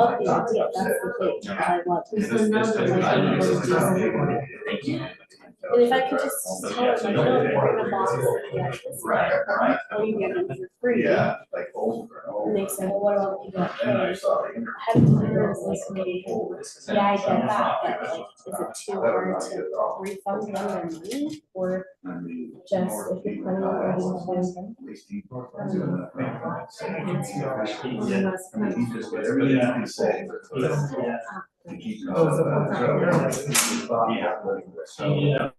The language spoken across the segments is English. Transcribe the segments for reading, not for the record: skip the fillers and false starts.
love the idea, that's the thing, that I love. And if I could just tell her, like, no, you're in a box, like this, or you get them for free. Yeah, like old. And they say, well, what about people that pay? I had to tell her, is like, yeah, I get that, but like, is it too hard to refund them their money? Or just if you're planning on going Yeah.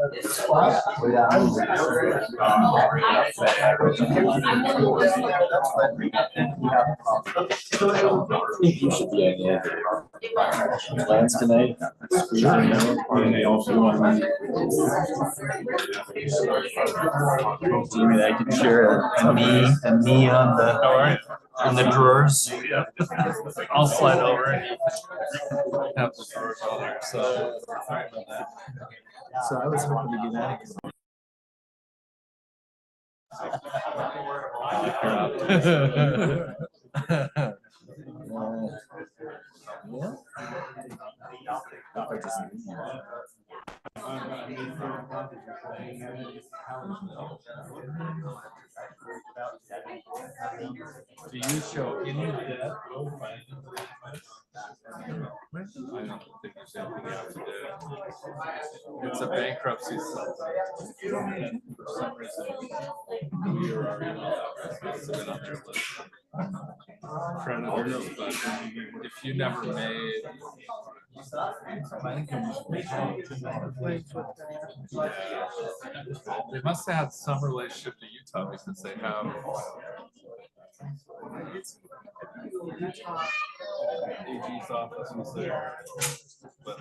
You should be in plans tonight. And they also want Jamie, I can share a knee on the drawers. I'll slide over and have the drawers on there. So sorry about that. So I was hoping to do that. Do you show any of that? I don't think there's anything you have to do. It's a bankruptcy settlement. For some reason, your email address has been on their list of creditors, but if you never made. They must have had some relationship to Utah because they have AG's office was there, but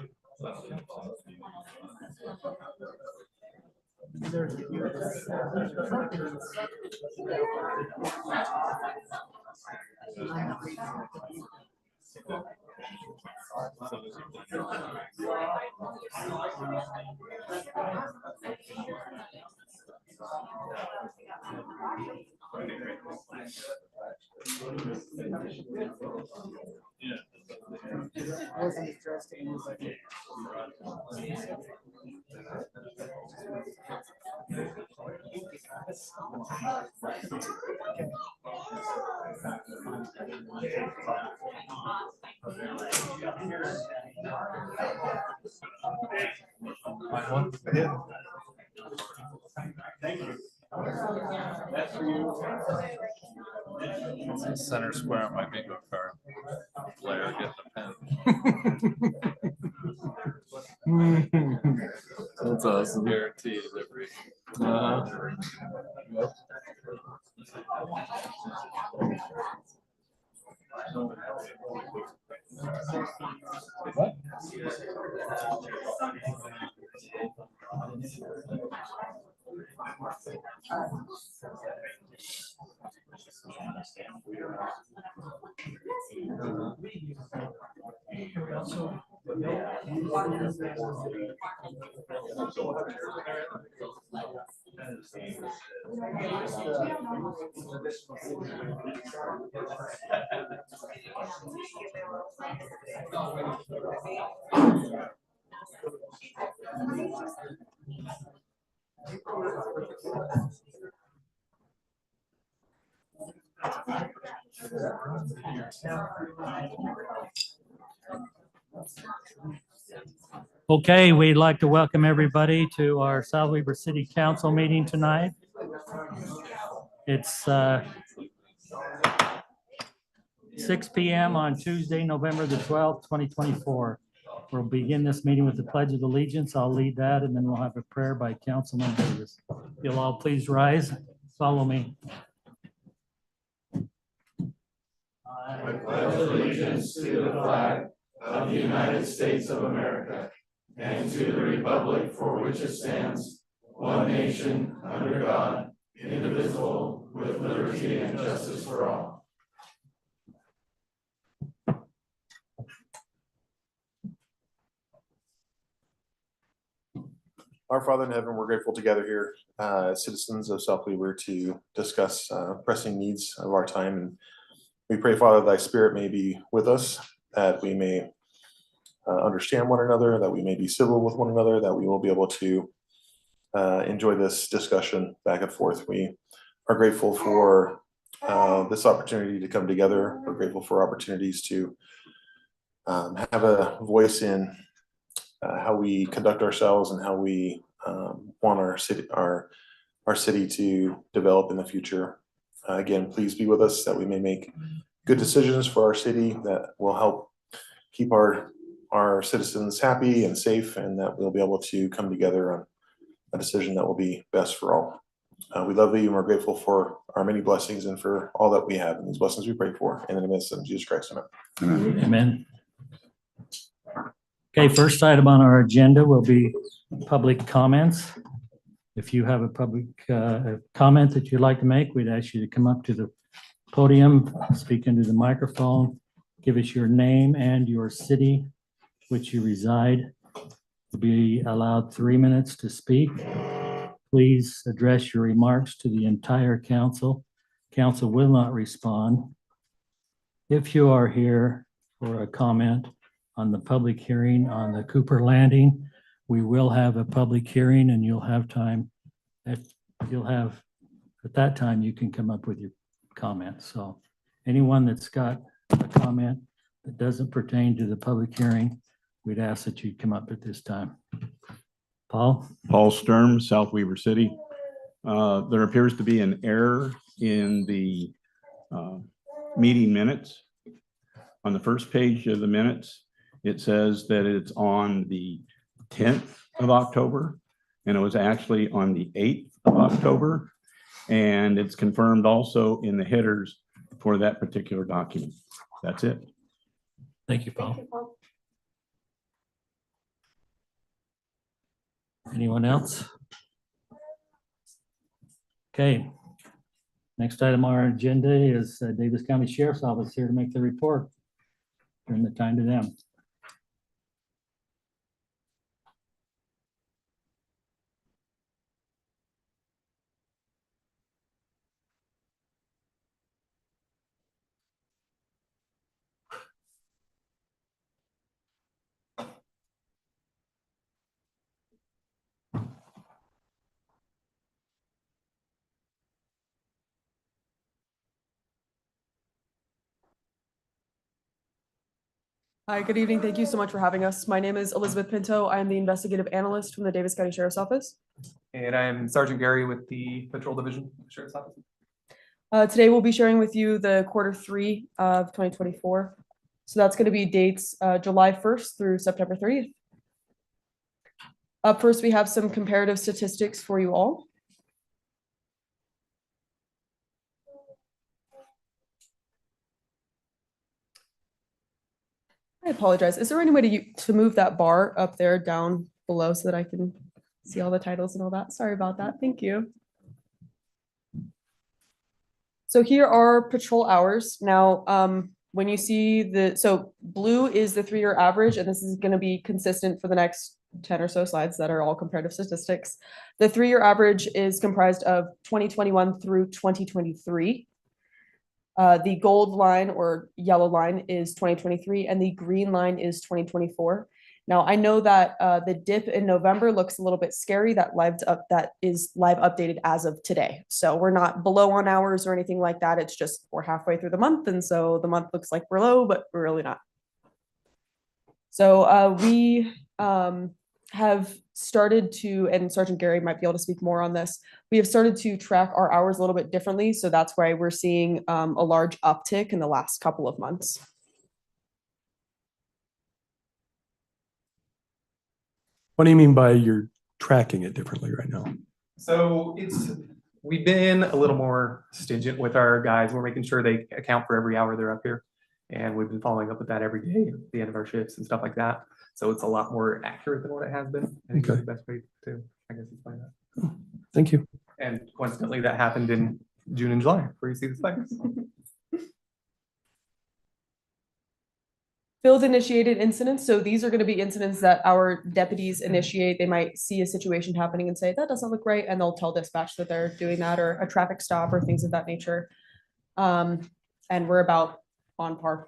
Center Square on my bingo card. Blair, get the pen. That's awesome. Guaranteed every. Yep. What? Okay, we'd like to welcome everybody to our South Weber City Council meeting tonight. It's 6 p.m. on Tuesday, November the 12th, 2024. We'll begin this meeting with the Pledge of Allegiance. I'll lead that, and then we'll have a prayer by Councilman Davis. You'll all please rise. Follow me. I pledge allegiance to the flag of the United States of America and to the republic for which it stands, one nation, under God, indivisible, with liberty and justice for all. Our Father in heaven, we're grateful together here as citizens of South Weber to discuss pressing needs of our time. And we pray, Father, thy spirit may be with us, that we may understand one another, that we may be civil with one another, that we will be able to enjoy this discussion back and forth. We are grateful for this opportunity to come together. We're grateful for opportunities to have a voice in how we conduct ourselves and how we want our city to develop in the future. Again, please be with us that we may make good decisions for our city that will help keep our citizens happy and safe, and that we'll be able to come together on a decision that will be best for all. We love you and we're grateful for our many blessings and for all that we have, and these blessings we pray for in the midst of Jesus Christ. Amen. Amen. Okay, first item on our agenda will be public comments. If you have a public comment that you'd like to make, we'd ask you to come up to the podium, speak into the microphone, give us your name and your city which you reside. You'll be allowed 3 minutes to speak. Please address your remarks to the entire council. Council will not respond. If you are here for a comment on the public hearing on the Cooper Landing, we will have a public hearing and you'll have time. At that time, you can come up with your comments. So anyone that's got a comment that doesn't pertain to the public hearing, we'd ask that you come up at this time. Paul? Paul Sturm, South Weaver City. There appears to be an error in the meeting minutes. On the first page of the minutes, it says that it's on the 10th of October, and it was actually on the 8th of October. And it's confirmed also in the headers for that particular document. That's it. Thank you, Paul. Anyone else? Okay. Next item on our agenda is Davis County Sheriff's Office here to make the report. Turn the time to them. Hi, good evening. Thank you so much for having us. My name is Elizabeth Pinto. I am the investigative analyst from the Davis County Sheriff's Office. And I'm Sergeant Gary with the Patrol Division Sheriff's Office. Today we'll be sharing with you the Q3 of 2024. So that's going to be dates July 1st through September 30th. Up first, we have some comparative statistics for you all. I apologize. Is there any way to move that bar up there down below so that I can see all the titles and all that? Sorry about that. Thank you. So here are patrol hours. Now, when you see so blue is the 3-year average, and this is going to be consistent for the next 10 or so slides that are all comparative statistics. The 3-year average is comprised of 2021 through 2023. The gold line or yellow line is 2023 and the green line is 2024. Now I know that the dip in November looks a little bit scary. That is live updated as of today. So we're not below on hours or anything like that. It's just we're halfway through the month, and so the month looks like we're low, but we're really not. So we have started to, and Sergeant Gary might be able to speak more on this, we have started to track our hours a little bit differently. So that's why we're seeing a large uptick in the last couple of months. What do you mean by you're tracking it differently right now? So we've been a little more stringent with our guys. We're making sure they account for every hour they're up here. And we've been following up with that every day at the end of our shifts and stuff like that. So it's a lot more accurate than what it has been. I think that's the best way to, I guess, explain that. Thank you. And coincidentally, that happened in June and July, where you see the spikes. Field initiated incidents. So these are going to be incidents that our deputies initiate. They might see a situation happening and say, that doesn't look right. And they'll tell dispatch that they're doing that, or a traffic stop or things of that nature. And we're about on par.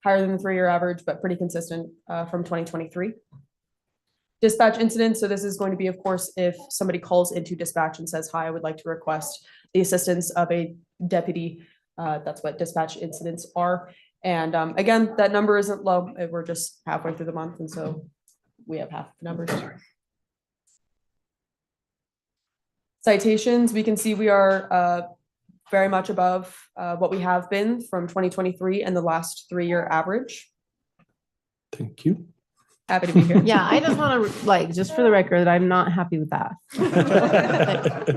Higher than the 3-year average, but pretty consistent from 2023. Dispatch incidents. So this is going to be, of course, if somebody calls into dispatch and says, hi, I would like to request the assistance of a deputy. That's what dispatch incidents are. And again, that number isn't low. We're just halfway through the month. And so we have half the numbers. Citations, we can see we are very much above what we have been from 2023 and the last 3-year average. Thank you. Happy to be here. Yeah, I just want to, like, just for the record, I'm not happy with that.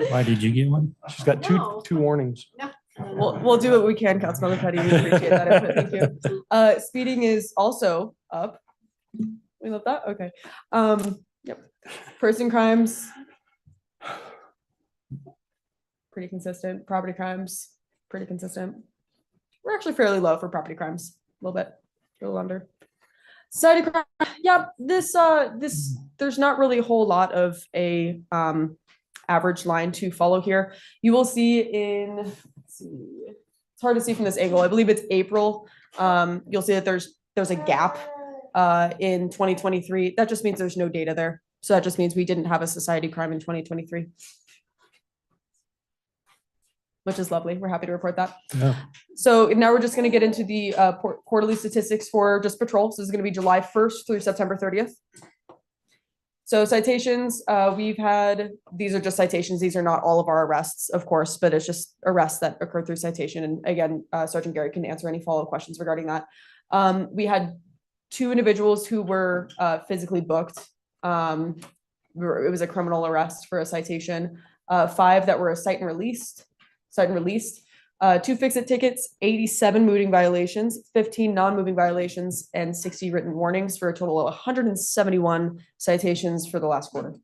Why did you get one? She's got two warnings. We'll do what we can, Councilmember Petty. We appreciate that input. Thank you. Speeding is also up. We love that. Okay. Yep. Person crimes. Pretty consistent. Property crimes, pretty consistent. We're actually fairly low for property crimes. A little bit, a little under. Society crime. Yeah, this there's not really a whole lot of a average line to follow here. You will see in, let's see, it's hard to see from this angle. I believe it's April. You'll see that there's a gap in 2023. That just means there's no data there. So that just means we didn't have a society crime in 2023. Which is lovely. We're happy to report that. Yeah. So now we're just going to get into the quarterly statistics for just patrol. So this is going to be July 1st through September 30th. So citations, we've had, these are just citations. These are not all of our arrests, of course, but it's just arrests that occurred through citation. And again, Sergeant Gary can answer any follow-up questions regarding that. We had 2 individuals who were physically booked. It was a criminal arrest for a citation. 5 that were cite and released. 2 fix-it tickets, 87 moving violations, 15 non-moving violations, and 60 written warnings for a total of 171 citations for the last quarter.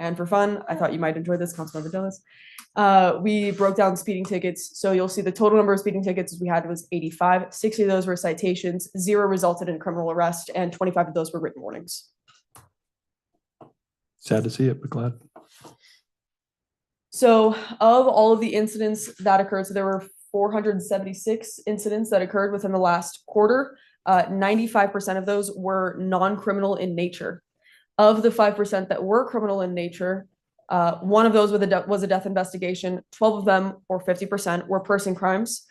And for fun, I thought you might enjoy this, Councilmember Dillis. We broke down speeding tickets. So you'll see the total number of speeding tickets we had was 85. 60 of those were citations, 0 resulted in criminal arrest, and 25 of those were written warnings. Sad to see it, but glad. So of all of the incidents that occurred, so there were 476 incidents that occurred within the last quarter. 95% of those were non-criminal in nature. Of the 5% that were criminal in nature, 1 of those was a death investigation. 12 of them, or 50%, were person crimes.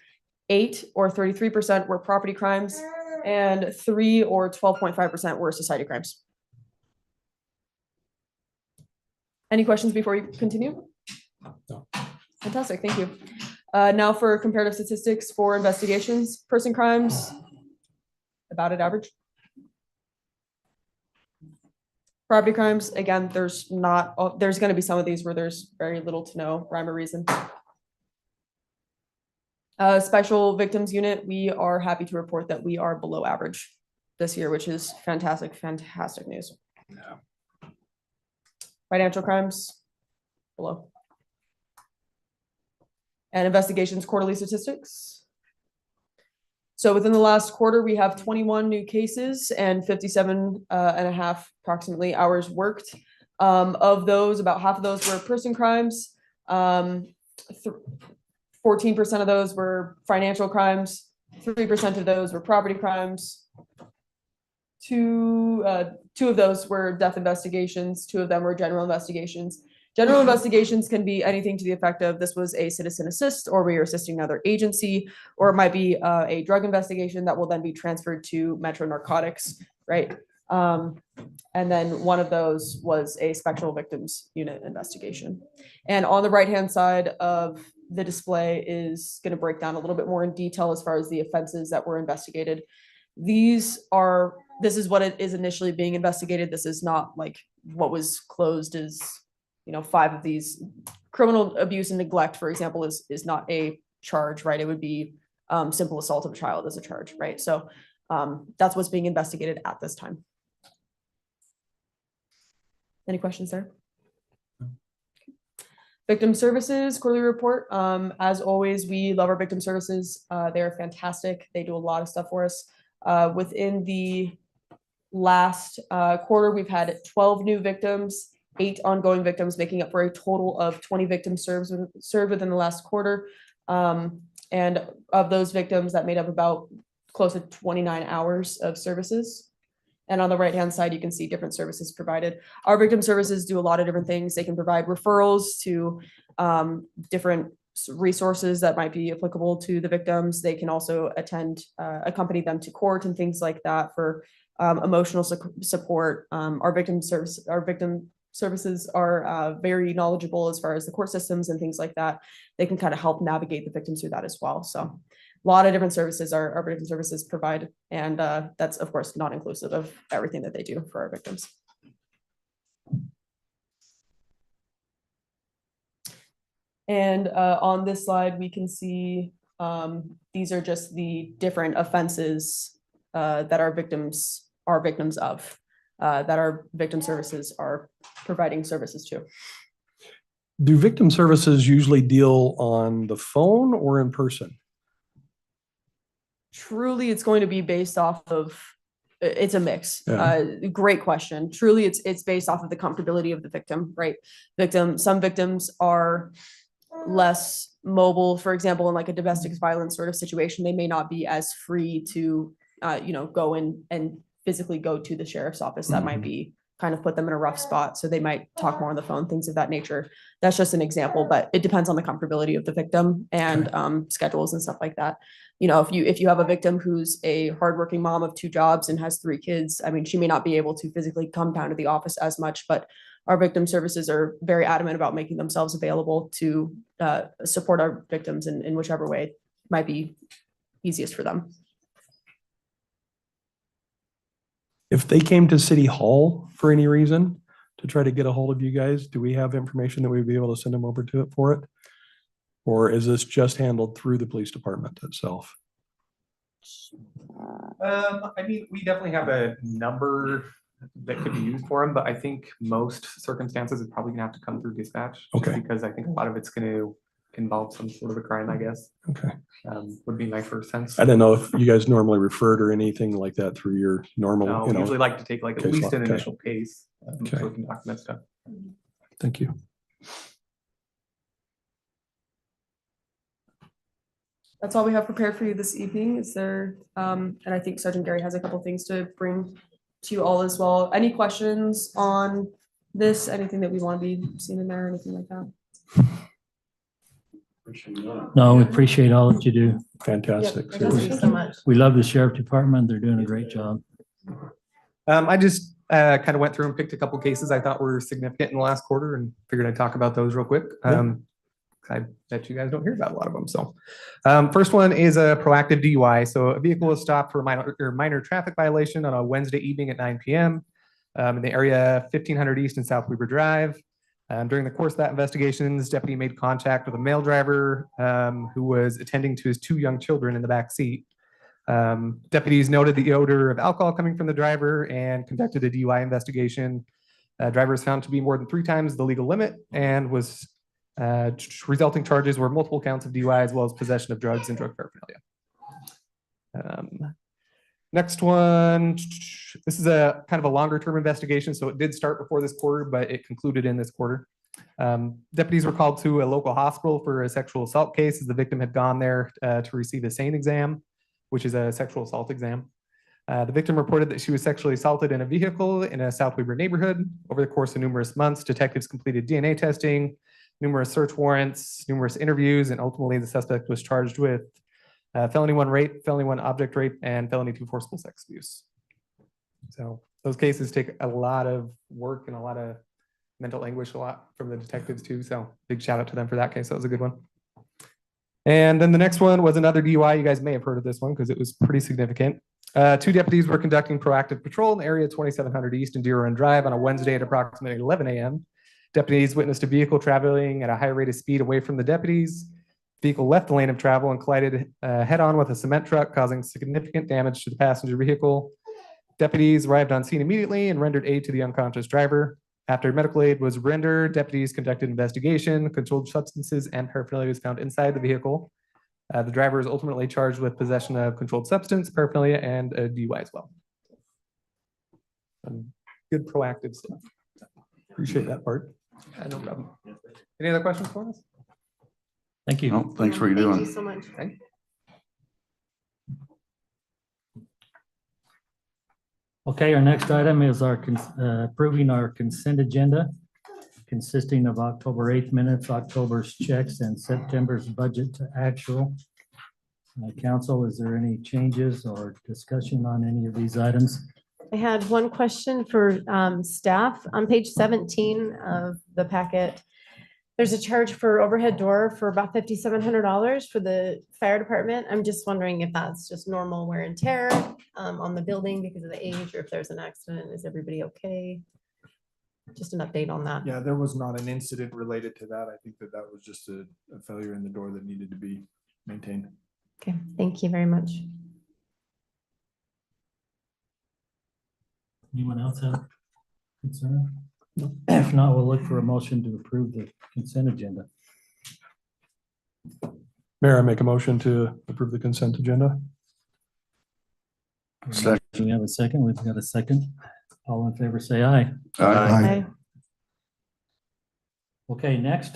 8, or 33%, were property crimes. And 3, or 12.5%, were society crimes. Any questions before we continue? No. Fantastic, thank you. Now for comparative statistics for investigations, person crimes, about at average. Property crimes, again, there's going to be some of these where there's very little to no rhyme or reason. Special victims unit, we are happy to report that we are below average this year, which is fantastic, fantastic news. Yeah. Financial crimes, below. And investigations quarterly statistics. So within the last quarter, we have 21 new cases and 57 and a half approximately hours worked. Of those, about half of those were person crimes. 14% of those were financial crimes. 3% of those were property crimes. Two of those were death investigations. 2 of them were general investigations. General investigations can be anything to the effect of this was a citizen assist, or we are assisting another agency, or it might be a drug investigation that will then be transferred to Metro Narcotics, right? And then one of those was a special victims unit investigation. And on the right-hand side of the display is going to break down a little bit more in detail as far as the offenses that were investigated. This is what it is initially being investigated. This is not like what was closed as, 5 of these. Criminal abuse and neglect, for example, is not a charge, right? It would be simple assault of a child as a charge, right? So that's what's being investigated at this time. Any questions there? Victim services quarterly report. As always, we love our victim services. They're fantastic. They do a lot of stuff for us. Within the last quarter, we've had 12 new victims, 8 ongoing victims, making up for a total of 20 victims served within the last quarter. And of those victims, that made up about close to 29 hours of services. And on the right-hand side, you can see different services provided. Our victim services do a lot of different things. They can provide referrals to different resources that might be applicable to the victims. They can also accompany them to court and things like that for emotional support. Our victim services are very knowledgeable as far as the court systems and things like that. They can kind of help navigate the victims through that as well. So lot of different services our victim services provide. And that's of course not inclusive of everything that they do for our victims. And on this slide, we can see these are just the different offenses that our victims are victims of, that our victim services are providing services to. Do victim services usually deal on the phone or in person? Truly, it's going to be based off of, it's a mix. Yeah. Great question. Truly, it's based off of the comfortability of the victim, right? Some victims are less mobile. For example, in like a domestic violence sort of situation, they may not be as free to, go in and physically go to the sheriff's office. That might be kind of put them in a rough spot. So they might talk more on the phone, things of that nature. That's just an example, but it depends on the comfortability of the victim and schedules and stuff like that. If you have a victim who's a hardworking mom of 2 jobs and has 3 kids, I mean, she may not be able to physically come down to the office as much, but our victim services are very adamant about making themselves available to support our victims in whichever way might be easiest for them. If they came to City Hall for any reason to try to get a hold of you guys, do we have information that we'd be able to send them over to it for it? Or is this just handled through the police department itself? I mean, we definitely have a number that could be used for them, but I think most circumstances it's probably gonna have to come through dispatch. just Okay. Because I think a lot of it's gonna involve some sort of a crime, I guess. Okay. Would be my first sense. I didn't know if you guys normally referred or anything like that through your normal, No, we usually like to take like at case least law, an okay. initial case. Okay. So we can document stuff. Thank you. That's all we have prepared for you this evening. Is there, and I think Sergeant Gary has a couple things to bring to you all as well. Any questions on this? Anything that we want to be seen in there, anything like that? No, we appreciate all that you do. Fantastic. Yep. Thank you so much. We love the sheriff department. They're doing a great job. I just kind of went through and picked a couple cases I thought were significant in the last quarter and figured I'd talk about those real quick. I bet you guys don't hear about a lot of them. So first one is a proactive DUI. So a vehicle was stopped for a minor traffic violation on a Wednesday evening at 9 p.m. In the area 1500 East and South Weaver Drive. During the course of that investigation, this deputy made contact with a male driver who was attending to his 2 young children in the back seat. Deputies noted the odor of alcohol coming from the driver and conducted a DUI investigation. Driver was found to be more than 3 times the legal limit and was resulting charges were multiple counts of DUI as well as possession of drugs and drug paraphernalia. Next one, this is a kind of a longer term investigation. So it did start before this quarter, but it concluded in this quarter. Deputies were called to a local hospital for a sexual assault case as the victim had gone there to receive a SANE exam, which is a sexual assault exam. The victim reported that she was sexually assaulted in a vehicle in a South Weaver neighborhood. Over the course of numerous months, detectives completed DNA testing, numerous search warrants, numerous interviews, and ultimately the suspect was charged with felony 1 rape, felony 1 object rape, and felony 2 forcible sex abuse. So those cases take a lot of work and a lot of mental anguish, a lot from the detectives too. So big shout out to them for that case. That was a good one. And then the next one was another DUI. You guys may have heard of this one because it was pretty significant. 2 deputies were conducting proactive patrol in the area 2700 East and Deer Run Drive on a Wednesday at approximately 11 a.m. Deputies witnessed a vehicle traveling at a high rate of speed away from the deputies. Vehicle left the lane of travel and collided head-on with a cement truck, causing significant damage to the passenger vehicle. Deputies arrived on scene immediately and rendered aid to the unconscious driver. After medical aid was rendered, deputies conducted investigation. Controlled substances and paraphernalia was found inside the vehicle. The driver was ultimately charged with possession of controlled substance, paraphernalia, and a DUI as well. Good proactive stuff. Appreciate that part. No problem. Any other questions for us? Thank you. No, thanks for what you're doing. Thank you so much. Okay. Okay, our next item is our approving our consent agenda consisting of October 8th minutes, October's checks, and September's budget to actual. Council, is there any changes or discussion on any of these items? I had one question for staff on page 17 of the packet. there's a charge for overhead door for about $5,700 for the fire department. I'm just wondering if that's just normal wear and tear on the building because of the age, or if there's an accident. Is everybody okay? Just an update on that. Yeah, there was not an incident related to that. I think that that was just a failure in the door that needed to be maintained. Okay, thank you very much. Anyone else have concern? If not, we'll look for a motion to approve the consent agenda. Mayor, I make a motion to approve the consent agenda. We have a second. We've got a second. All in favor, say aye. Aye. Okay, next,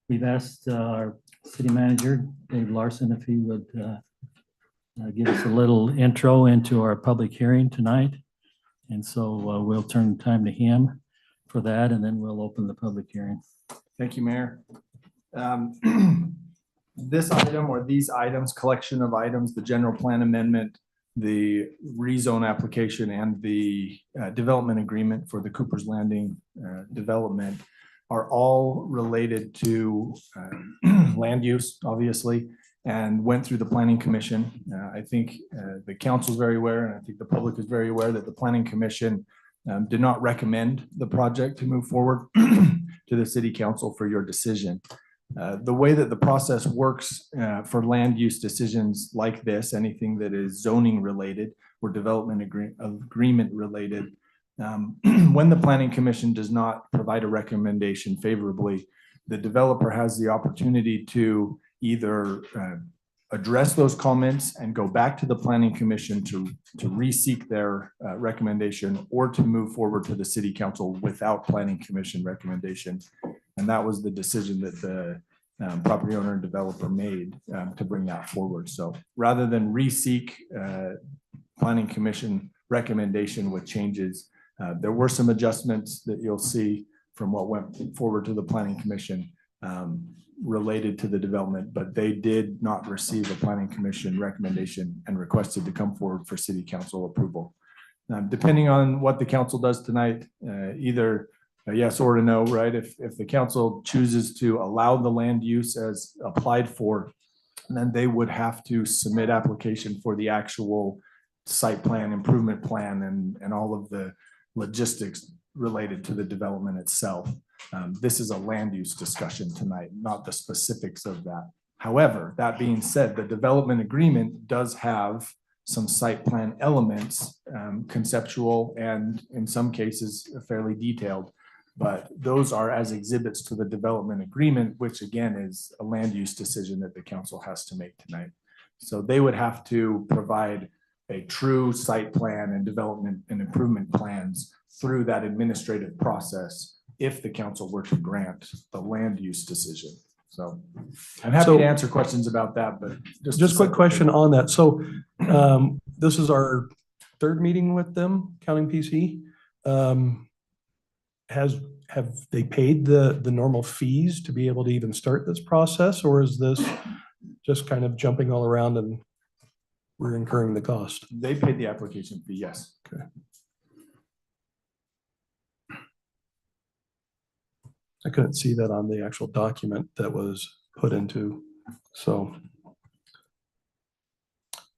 we've asked our city manager, Dave Larson, if he would give us a little intro into our public hearing tonight. And so we'll turn time to him for that, and then we'll open the public hearing. Thank you, Mayor. This item or these items, collection of items, the general plan amendment, the rezone application, and the development agreement for the Cooper's Landing development are all related to land use, obviously, and went through the Planning Commission. I think the council is very aware, and I think the public is very aware that the Planning Commission did not recommend the project to move forward to the City Council for your decision. The way that the process works for land use decisions like this, anything that is zoning related or development agreement related, when the Planning Commission does not provide a recommendation favorably, the developer has the opportunity to either address those comments and go back to the Planning Commission to re-seek their recommendation, or to move forward to the City Council without Planning Commission recommendation. And that was the decision that the property owner and developer made to bring that forward. So rather than re-seek Planning Commission recommendation with changes, there were some adjustments that you'll see from what went forward to the Planning Commission related to the development, but they did not receive a Planning Commission recommendation and requested to come forward for City Council approval. Depending on what the council does tonight, either a yes or a no, right? If the council chooses to allow the land use as applied for, then they would have to submit application for the actual site plan, improvement plan, and all of the logistics related to the development itself. This is a land use discussion tonight, not the specifics of that. However, that being said, the development agreement does have some site plan elements, conceptual and in some cases fairly detailed, but those are as exhibits to the development agreement, which again is a land use decision that the council has to make tonight. So they would have to provide a true site plan and development and improvement plans through that administrative process if the council were to grant the land use decision. So I'm happy to answer questions about that, but just quick question on that. So this is our third meeting with them, counting PC. Have they paid the normal fees to be able to even start this process, or is this just kind of jumping all around and we're incurring the cost? They paid the application fee, yes. Okay. I couldn't see that on the actual document that was put into, so.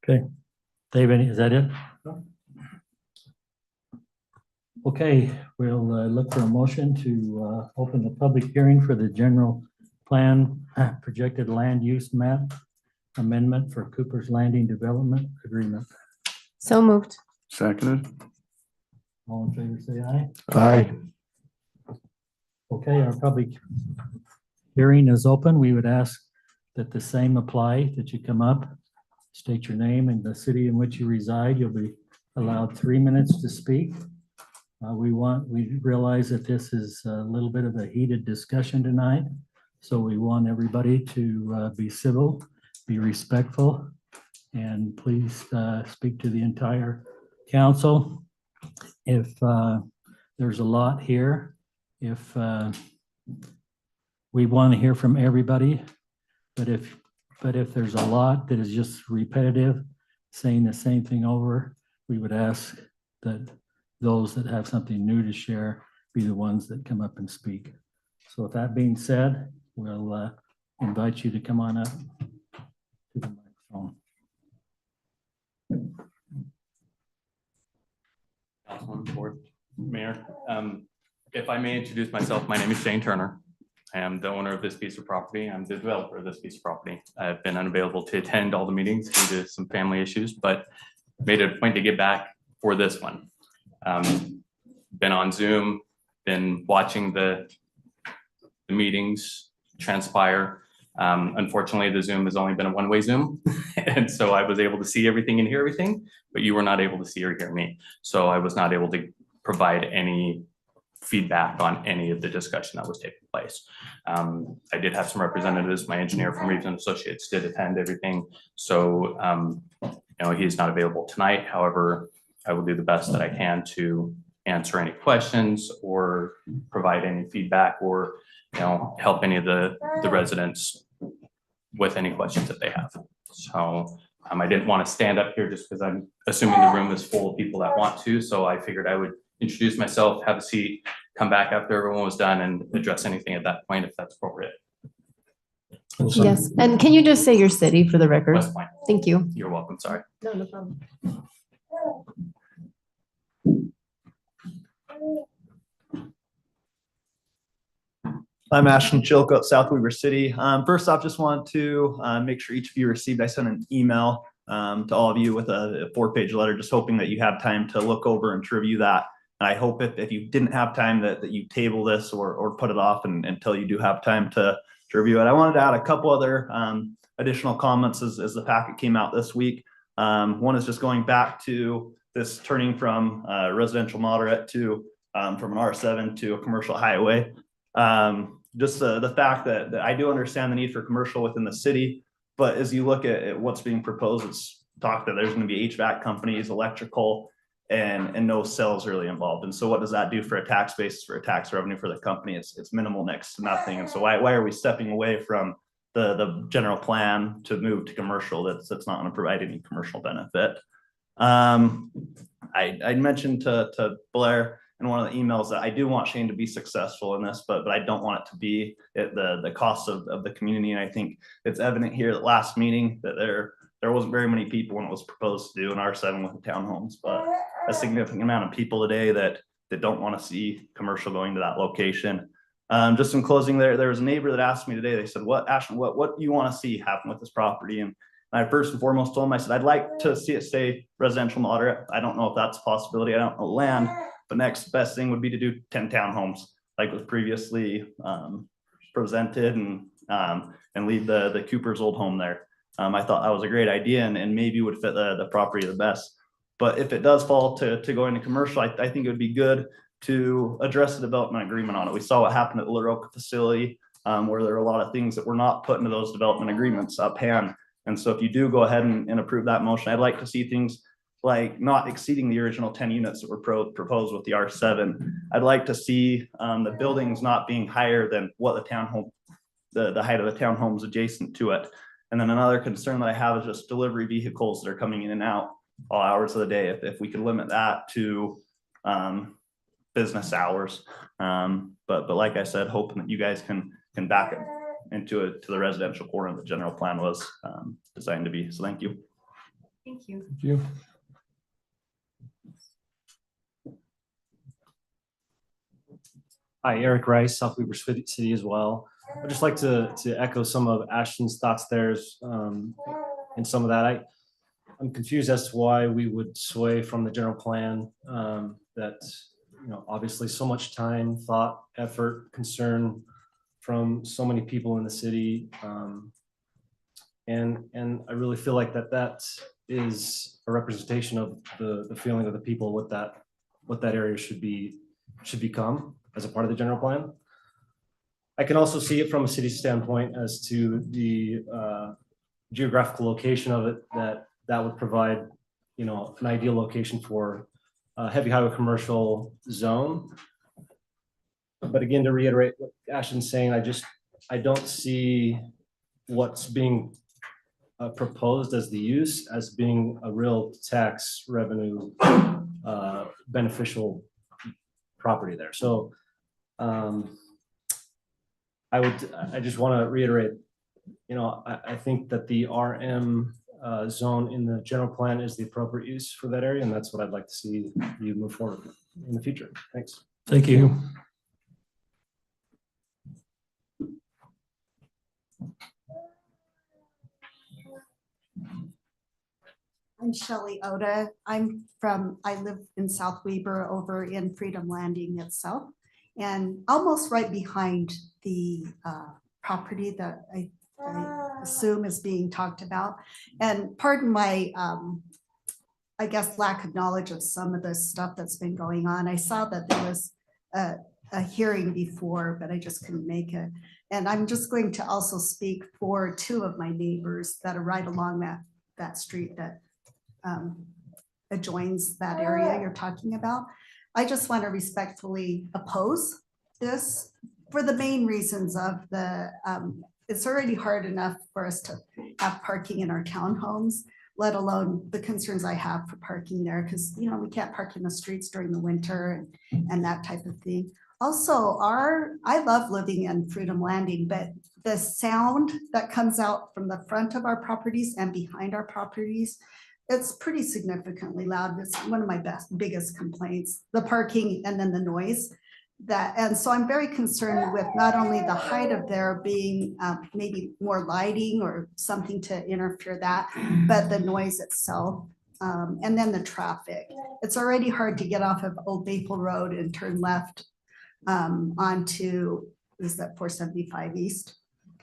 Okay, David, is that it? Okay, we'll look for a motion to open the public hearing for the general plan projected land use map amendment for Cooper's Landing Development Agreement. So moved. Seconded. All in favor, say aye. Aye. Okay, our public hearing is open. We would ask that the same apply, that you come up, state your name and the city in which you reside. You'll be allowed 3 minutes to speak. We realize that this is a little bit of a heated discussion tonight, so we want everybody to be civil, be respectful, and please speak to the entire council. If there's a lot here, if we want to hear from everybody, but if there's a lot that is just repetitive, saying the same thing over, we would ask that those that have something new to share be the ones that come up and speak. So with that being said, we'll invite you to come on up to the microphone. Councilman, Board, Mayor, if I may introduce myself, my name is Shane Turner. I am the owner of this piece of property. I'm the developer of this piece of property. I've been unavailable to attend all the meetings due to some family issues, but made it a point to get back for this one. Been on Zoom, been watching the meetings transpire. Unfortunately, the Zoom has only been a one-way Zoom. And so I was able to see everything and hear everything, but you were not able to see or hear me. So I was not able to provide any feedback on any of the discussion that was taking place. I did have some representatives, my engineer from Reeves and Associates did attend everything. So, he's not available tonight. However, I will do the best that I can to answer any questions or provide any feedback or, help any of the residents with any questions that they have. So I didn't want to stand up here just because I'm assuming the room is full of people that want to. So I figured I would introduce myself, have a seat, come back after everyone was done and address anything at that point if that's appropriate. Yes, and can you just say your city for the record? West Point. Thank you. You're welcome, sorry. No, no problem. I'm Ashton Chilcote, South Weaver City. First off, just want to make sure each of you received, I sent an email to all of you with a 4-page letter, just hoping that you have time to look over and to review that. And I hope if you didn't have time that you table this or put it off until you do have time to review it. I wanted to add a couple other additional comments as the packet came out this week. One is just going back to this turning from residential moderate to from an R7 to a commercial highway. Just the fact that I do understand the need for commercial within the city, but as you look at what's being proposed, it's talked that there's going to be HVAC companies, electrical, and no sales really involved. And so what does that do for a tax base, for a tax revenue for the company? It's minimal, next to nothing. And so why are we stepping away from the general plan to move to commercial that's not going to provide any commercial benefit? I mentioned to Blair in one of the emails that I do want Shane to be successful in this, but I don't want it to be at the cost of the community. And I think it's evident here at last meeting that there wasn't very many people when it was proposed to do an R7 with the townhomes, but a significant amount of people today that don't want to see commercial going to that location. Just in closing, there was a neighbor that asked me today, they said, Ashton, what do you want to see happen with this property? And I first and foremost told him, I said, I'd like to see it stay residential moderate. I don't know if that's a possibility. I don't know land. The next best thing would be to do 10 townhomes like was previously presented and leave the Cooper's old home there. I thought that was a great idea and maybe would fit the property the best. But if it does fall to going to commercial, I think it would be good to address the development agreement on it. We saw what happened at the LaRocca facility where there were a lot of things that were not put into those development agreements uphand. And so if you do go ahead and approve that motion, I'd like to see things like not exceeding the original 10 units that were proposed with the R7. I'd like to see the buildings not being higher than what the townhome, the height of the townhomes adjacent to it. And then another concern that I have is just delivery vehicles that are coming in and out all hours of the day. If we could limit that to business hours. But like I said, hoping that you guys can back it into the residential corner the general plan was designed to be. So thank you. Thank you. Thank you. Hi, Eric Rice, South Weaver City as well. I'd just like to echo some of Ashton's thoughts there and some of that. I'm confused as to why we would sway from the general plan that, obviously so much time, thought, effort, concern from so many people in the city. And I really feel like that is a representation of the feeling of the people, what that area should become as a part of the general plan. I can also see it from a city standpoint as to the geographical location of it, that would provide, an ideal location for a heavy highway commercial zone. But again, to reiterate what Ashton's saying, I don't see what's being proposed as the use as being a real tax revenue beneficial property there. So I just want to reiterate, I think that the RM zone in the general plan is the appropriate use for that area, and that's what I'd like to see you move forward in the future. Thanks. Thank you. I'm Shelley Oda. I live in South Weber over in Freedom Landing itself, and almost right behind the property that I assume is being talked about. And pardon my, I guess, lack of knowledge of some of the stuff that's been going on. I saw that there was a hearing before, but I just couldn't make it. And I'm just going to also speak for two of my neighbors that are right along that street that adjoins that area you're talking about. I just want to respectfully oppose this for the main reasons of it's already hard enough for us to have parking in our townhomes, let alone the concerns I have for parking there, because we can't park in the streets during the winter and that type of thing. Also, I love living in Freedom Landing, but the sound that comes out from the front of our properties and behind our properties, it's pretty significantly loud. It's one of my biggest complaints, the parking and then the noise. And so I'm very concerned with not only the height of there being maybe more lighting or something to interfere that, but the noise itself. And then the traffic. It's already hard to get off of Old Maple Road and turn left onto, is that 475 East?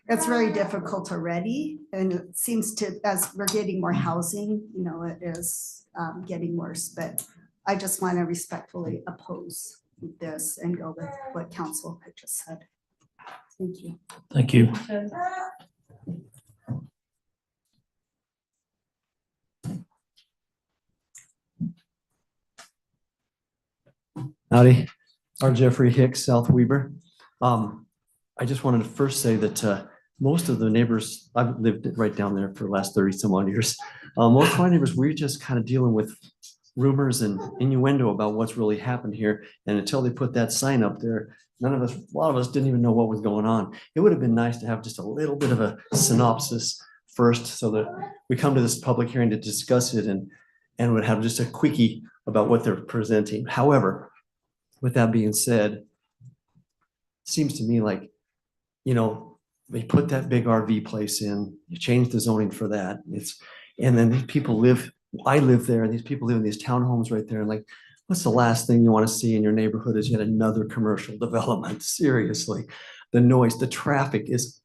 It's very difficult already. And it seems to, as we're getting more housing, it is getting worse. But I just want to respectfully oppose this and go with what council had just said. Thank you. Thank you. Howdy, I'm Jeffrey Hicks, South Weber. I just wanted to first say that most of the neighbors, I've lived right down there for the last 30 some odd years. Most of my neighbors, we're just kind of dealing with rumors and innuendo about what's really happened here. And until they put that sign up there, a lot of us didn't even know what was going on. It would have been nice to have just a little bit of a synopsis first so that we come to this public hearing to discuss it and would have just a quickie about what they're presenting. However, with that being said, it seems to me like, they put that big RV place in, you change the zoning for that. And then these people I live there, and these people live in these townhomes right there. And like, what's the last thing you want to see in your neighborhood is yet another commercial development? Seriously, the noise, the traffic is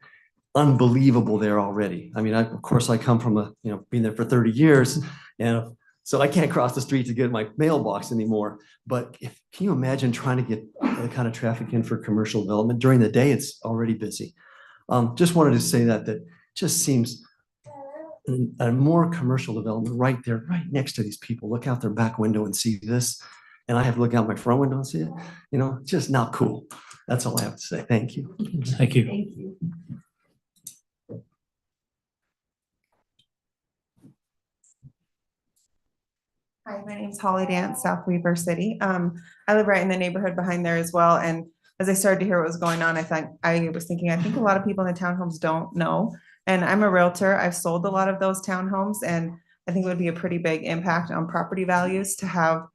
unbelievable there already. I mean, of course, I come from being there for 30 years, and so I can't cross the street to get my mailbox anymore. But can you imagine trying to get the kind of traffic in for commercial development during the day? It's already busy. Just wanted to say that just seems a more commercial development right there, right next to these people. Look out their back window and see this. And I have to look out my front window and see it. Just not cool. That's all I have to say. Thank you. Thank you. Thank you. Hi, my name's Holly Dance, South Weber City. I live right in the neighborhood behind there as well. And as I started to hear what was going on, I think a lot of people in the townhomes don't know. And I'm a realtor. I've sold a lot of those townhomes, and I think it would be a pretty big impact on property values to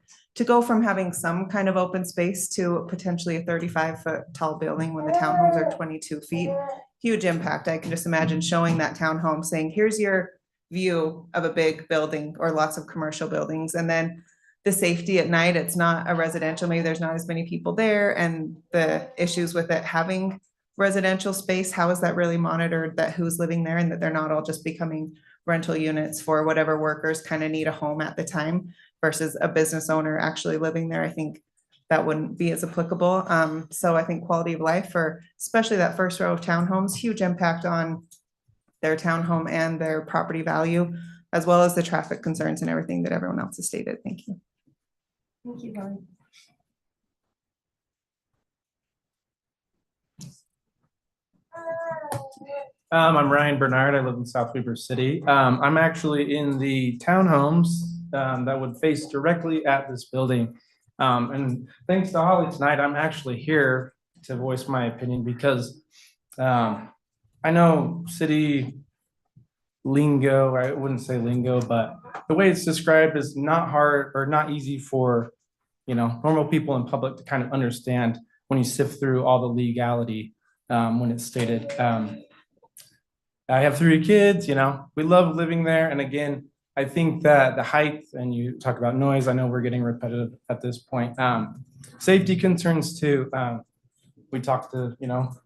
go from having some kind of open space to potentially a 35-foot tall building when the townhomes are 22 feet. Huge impact. I can just imagine showing that townhome saying, here's your view of a big building or lots of commercial buildings. And then the safety at night, it's not a residential, maybe there's not as many people there, and the issues with it having residential space, how is that really monitored, that who's living there and that they're not all just becoming rental units for whatever workers kind of need a home at the time versus a business owner actually living there. I think that wouldn't be as applicable. So I think quality of life for especially that first row of townhomes, huge impact on their townhome and their property value, as well as the traffic concerns and everything that everyone else has stated. Thank you. Thank you, Holly. I'm Ryan Bernard. I live in South Weber City. I'm actually in the townhomes that would face directly at this building. And thanks to Holly tonight, I'm actually here to voice my opinion because I know city lingo, or I wouldn't say lingo, but the way it's described is not hard or not easy for, normal people in public to kind of understand when you sift through all the legality, when it's stated. I have 3 kids, we love living there. And again, I think that the height, and you talk about noise, I know we're getting repetitive at this point. Safety concerns too. We talked to,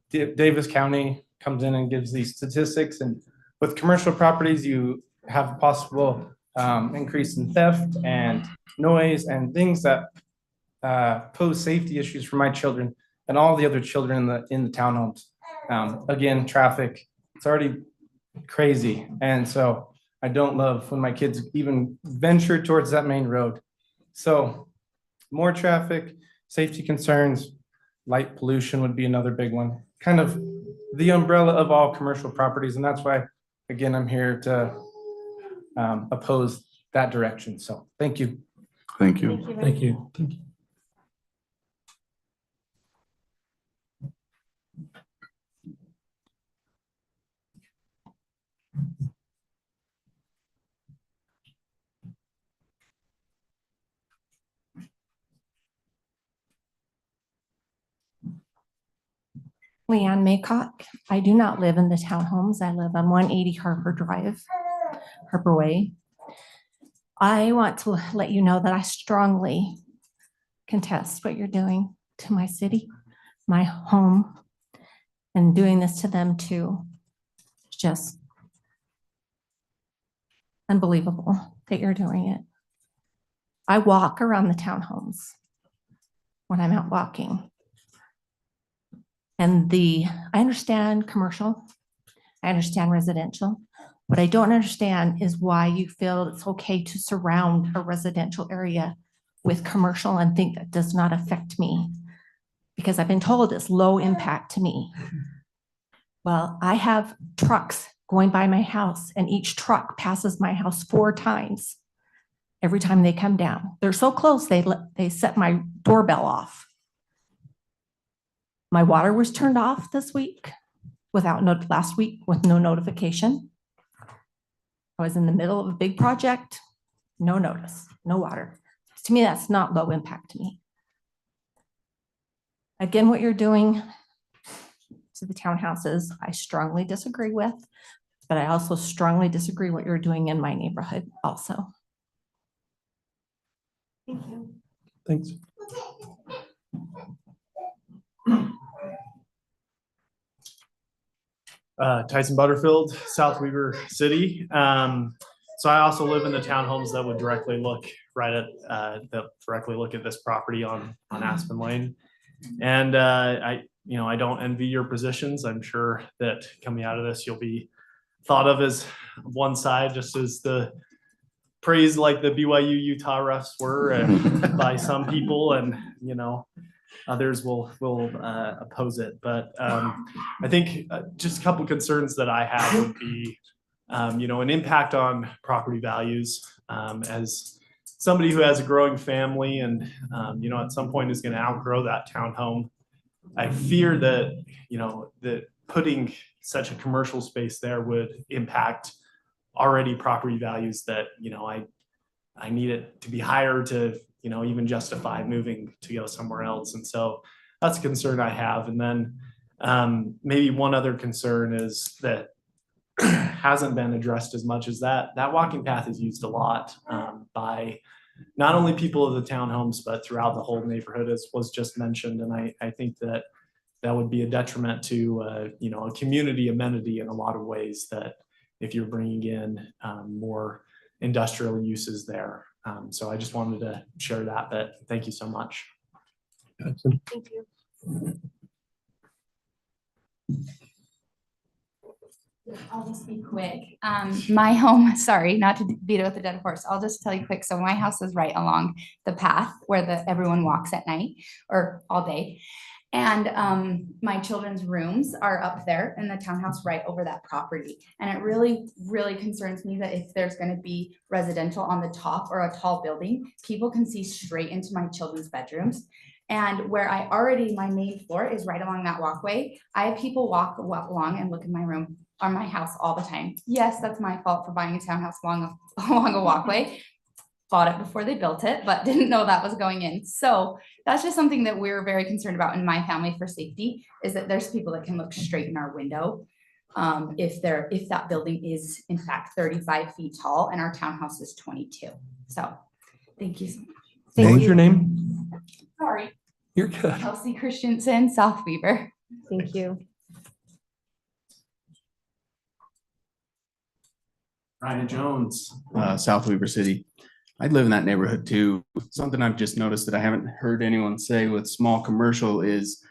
Davis County comes in and gives these statistics, and with commercial properties, you have possible increase in theft and noise and things that pose safety issues for my children and all the other children in the townhomes. Again, traffic, it's already crazy. And so I don't love when my kids even venture towards that main road. So more traffic, safety concerns, light pollution would be another big one. Kind of the umbrella of all commercial properties. And that's why, again, I'm here to oppose that direction. So thank you. Thank you. Thank you. Thank you. Leanne Maycock. I do not live in the townhomes. I live on 180 Harper Drive, Harper Way. I want to let you know that I strongly contest what you're doing to my city, my home, and doing this to them too. It's just unbelievable that you're doing it. I walk around the townhomes when I'm out walking. And I understand commercial, I understand residential. What I don't understand is why you feel it's okay to surround a residential area with commercial and think that does not affect me. Because I've been told it's low impact to me. Well, I have trucks going by my house, and each truck passes my house 4 times every time they come down. They're so close, they set my doorbell off. My water was turned off this week last week with no notification. I was in the middle of a big project, no notice, no water. To me, that's not low impact to me. Again, what you're doing to the townhouses, I strongly disagree with, but I also strongly disagree what you're doing in my neighborhood also. Thank you. Thanks. Tyson Butterfield, South Weaver City. So I also live in the townhomes that would directly look at this property on Aspen Lane. And I don't envy your positions. I'm sure that coming out of this, you'll be thought of as one side, just as the praise like the BYU Utah refs were by some people, and others will oppose it. But I think just a couple concerns that I have would be, an impact on property values. As somebody who has a growing family and, at some point is going to outgrow that townhome, I fear that, that putting such a commercial space there would impact already property values that, I need it to be higher to, even justify moving to go somewhere else. And so that's a concern I have. And then maybe one other concern is that hasn't been addressed as much as that walking path is used a lot by not only people of the townhomes, but throughout the whole neighborhood, as was just mentioned. And I think that would be a detriment to, a community amenity in a lot of ways, that if you're bringing in more industrial uses there. So I just wanted to share that, but thank you so much. Thank you. I'll just be quick. My home, sorry, not to beat it with a dead horse. I'll just tell you quick. So my house is right along the path where everyone walks at night or all day. And my children's rooms are up there in the townhouse right over that property. And it really, really concerns me that if there's going to be residential on the top or a tall building, people can see straight into my children's bedrooms. And where I already, my main floor is right along that walkway. I have people walk along and look in my room or my house all the time. Yes, that's my fault for buying a townhouse along a walkway. Bought it before they built it, but didn't know that was going in. So that's just something that we're very concerned about in my family for safety, is that there's people that can look straight in our window. If that building is in fact 35 feet tall and our townhouse is 22. So thank you so much. What was your name? Sorry. You're good. Kelsey Christensen, South Weaver. Thank you. Ryan Jones, South Weaver City. I live in that neighborhood too. Something I've just noticed that I haven't heard anyone say with small commercial is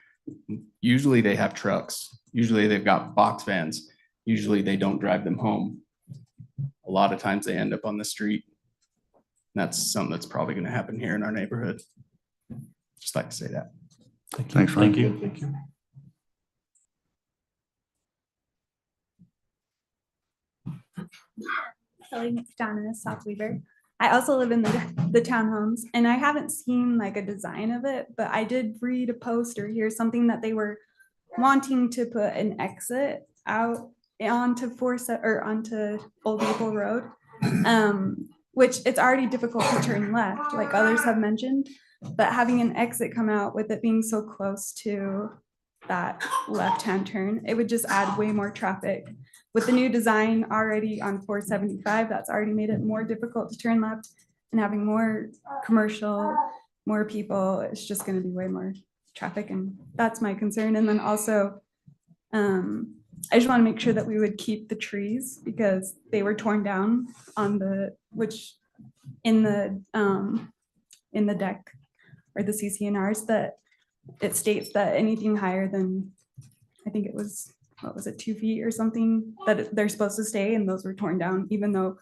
usually they have trucks. Usually they've got box vans. Usually they don't drive them home. A lot of times they end up on the street. That's something that's probably going to happen here in our neighborhood. Just like to say that. Thanks, Ryan. Thank you. Kelly McDonough, South Weaver. I also live in the townhomes, and I haven't seen like a design of it, but I did read a post or hear something that they were wanting to put an exit out onto onto Old Maple Road, which it's already difficult to turn left, like others have mentioned, but having an exit come out with it being so close to that left-hand turn, it would just add way more traffic. With the new design already on 475, that's already made it more difficult to turn left, and having more commercial, more people, it's just going to be way more traffic, and that's my concern. And then also, I just want to make sure that we would keep the trees because they were torn down on the, in the deck or the CCNRs, that it states that anything higher than, I think it was, what was it, 2 feet or something, that they're supposed to stay, and those were torn down, even though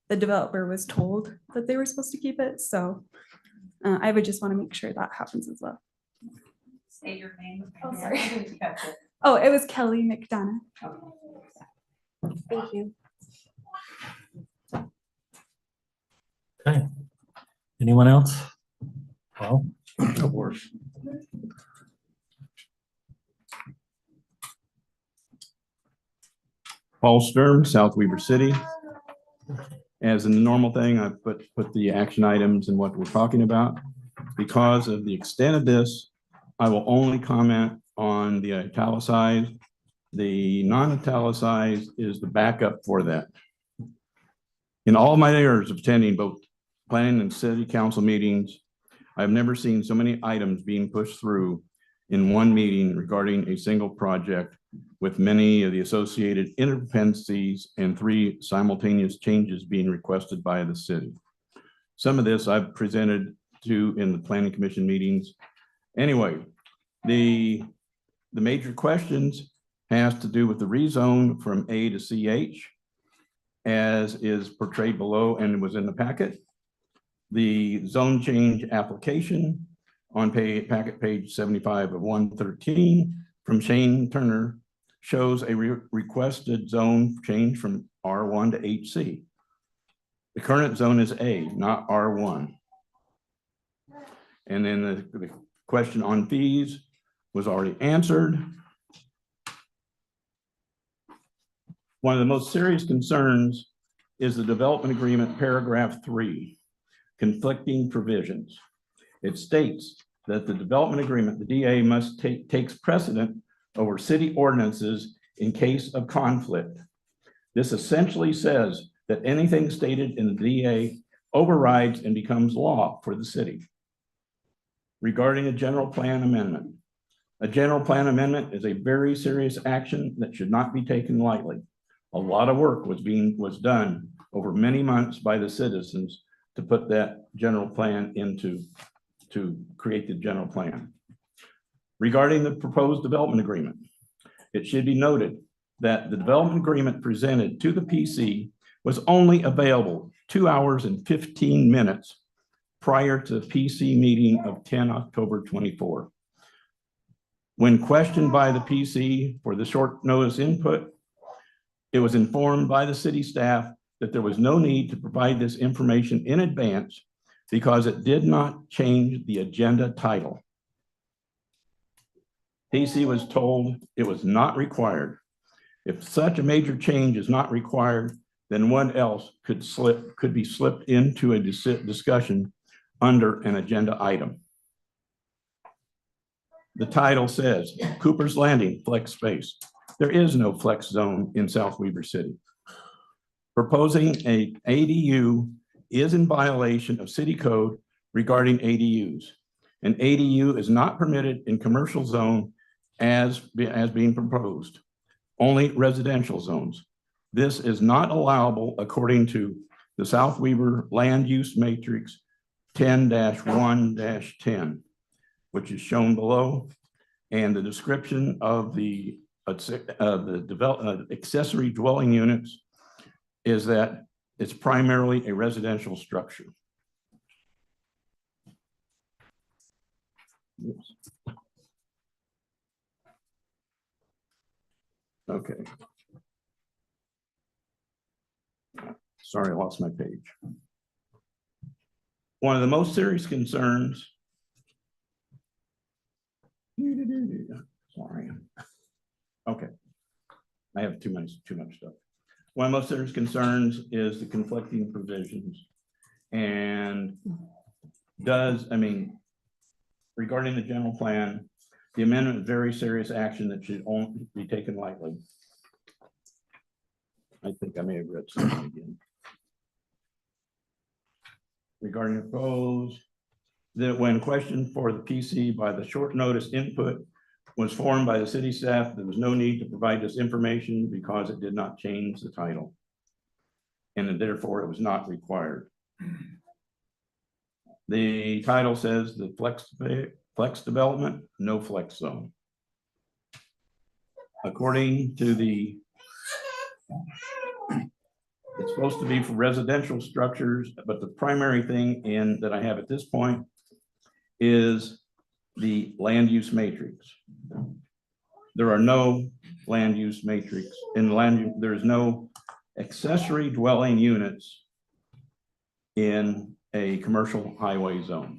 the developer was told that they were supposed to keep it. So I would just want to make sure that happens as well. Say your name. Oh, sorry. Oh, it was Kelly McDonough. Thank you. Okay. Anyone else? Well, Of course. Paul Sturm, South Weaver City. As in the normal thing, I put the action items and what we're talking about. Because of the extent of this, I will only comment on the italicized. The non-italicized is the backup for that. In all my years of attending both planning and city council meetings, I've never seen so many items being pushed through in one meeting regarding a single project, with many of the associated interdependencies and 3 simultaneous changes being requested by the city. Some of this I've presented to in the planning commission meetings. Anyway, the major questions has to do with the rezone from A to CH, as is portrayed below and was in the packet. The zone change application on packet page 75 of 113 from Shane Turner shows a requested zone change from R1 to HC. The current zone is A, not R1. And then the question on fees was already answered. One of the most serious concerns is the development agreement, paragraph 3, conflicting provisions. It states that the development agreement, the DA must takes precedent over city ordinances in case of conflict. This essentially says that anything stated in the DA overrides and becomes law for the city. Regarding a general plan amendment, a general plan amendment is a very serious action that should not be taken lightly. A lot of work was done over many months by the citizens to put that general plan to create the general plan. Regarding the proposed development agreement, it should be noted that the development agreement presented to the PC was only available 2 hours and 15 minutes prior to the PC meeting of 10 October 24. When questioned by the PC for the short notice input, it was informed by the city staff that there was no need to provide this information in advance because it did not change the agenda title. PC was told it was not required. If such a major change is not required, then what else could be slipped into a discussion under an agenda item? The title says Cooper's Landing Flex Space. There is no flex zone in South Weber City. Proposing a ADU is in violation of city code regarding ADUs. An ADU is not permitted in commercial zone as being proposed, only residential zones. This is not allowable according to the South Weber Land Use Matrix 10-1-10, which is shown below, and the description of the accessory dwelling units is that it's primarily a residential structure. Yes. Okay. Sorry, I lost my page. One of the most serious concerns. Sorry. Okay. I have too much stuff. One of the most serious concerns is the conflicting provisions. And regarding the general plan, the amendment is very serious action that should only be taken lightly. I think I may have read something again. Regarding opposed, that when questioned for the PC by the short notice input was formed by the city staff, there was no need to provide this information because it did not change the title. And therefore it was not required. The title says the flex development, no flex zone. According to it's supposed to be for residential structures, but the primary thing that I have at this point is the land use matrix. There are no land use matrix there's no accessory dwelling units in a commercial highway zone.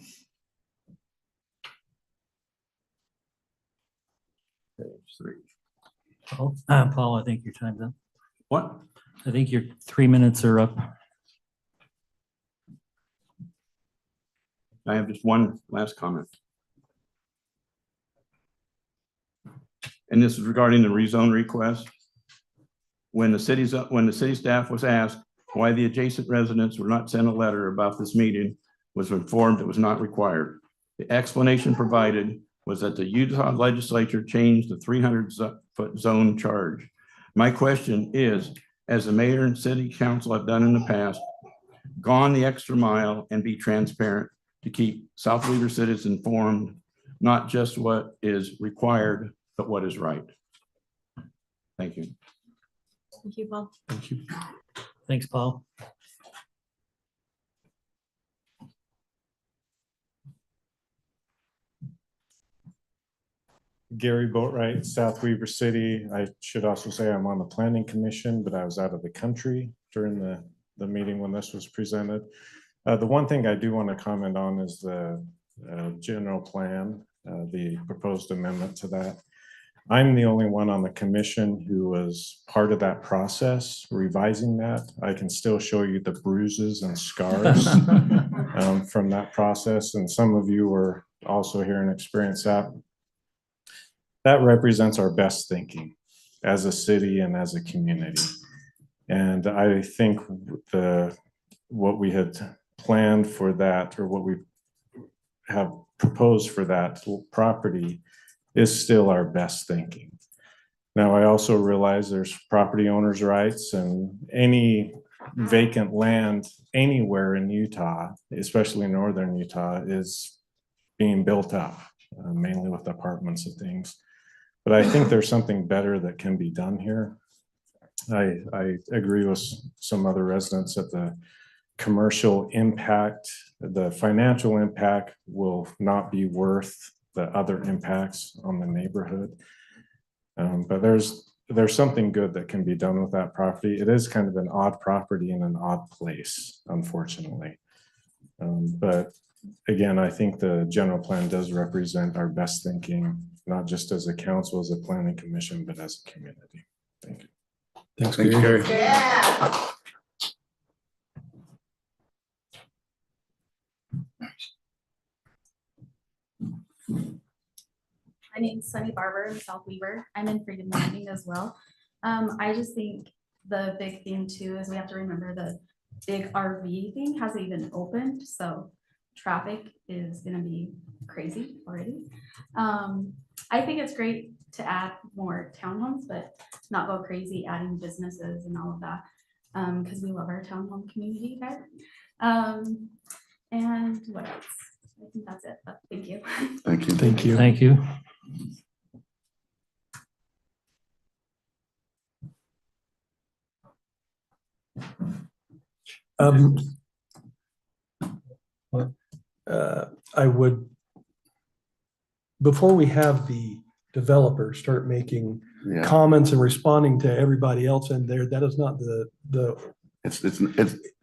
Page 3. Paul, I think your time's up. What? I think your 3 minutes are up. I have just one last comment. And this is regarding the rezone request. When the city staff was asked why the adjacent residents were not sent a letter about this meeting, was informed it was not required. The explanation provided was that the Utah legislature changed the 300-foot zone charge. My question is, as the mayor and city council have done in the past, gone the extra mile and be transparent to keep South Weber citizens informed, not just what is required, but what is right. Thank you. Thank you, Paul. Thank you. Thanks, Paul. Gary Boatwright, South Weber City. I should also say I'm on the planning commission, but I was out of the country during the meeting when this was presented. The one thing I do want to comment on is the general plan, the proposed amendment to that. I'm the only one on the commission who was part of that process, revising that. I can still show you the bruises and scars from that process. And some of you were also here and experienced that. That represents our best thinking as a city and as a community. And I think what we had planned for that, or what we have proposed for that property, is still our best thinking. Now, I also realize there's property owners' rights, and any vacant land anywhere in Utah, especially in northern Utah, is being built up, mainly with apartments and things. But I think there's something better that can be done here. I agree with some other residents that the commercial impact, the financial impact will not be worth the other impacts on the neighborhood. But there's something good that can be done with that property. It is kind of an odd property in an odd place, unfortunately. But again, I think the general plan does represent our best thinking, not just as a council, as a planning commission, but as a community. Thank you. Thanks, Thanks, Gary. Gary. My name's Sunny Barber in South Weaver. I'm in Freedom Landing as well. I just think the big thing too is we have to remember the big RV thing hasn't even opened, so traffic is gonna be crazy already. I think it's great to add more townhomes, but not go crazy adding businesses and all of that, because we love our townhome community there. And what else? I think that's it, but thank you. Thank you. Thank you. Thank you. I would, before we have the developers start making Yeah. comments and responding to everybody else in there, that is not the, It's,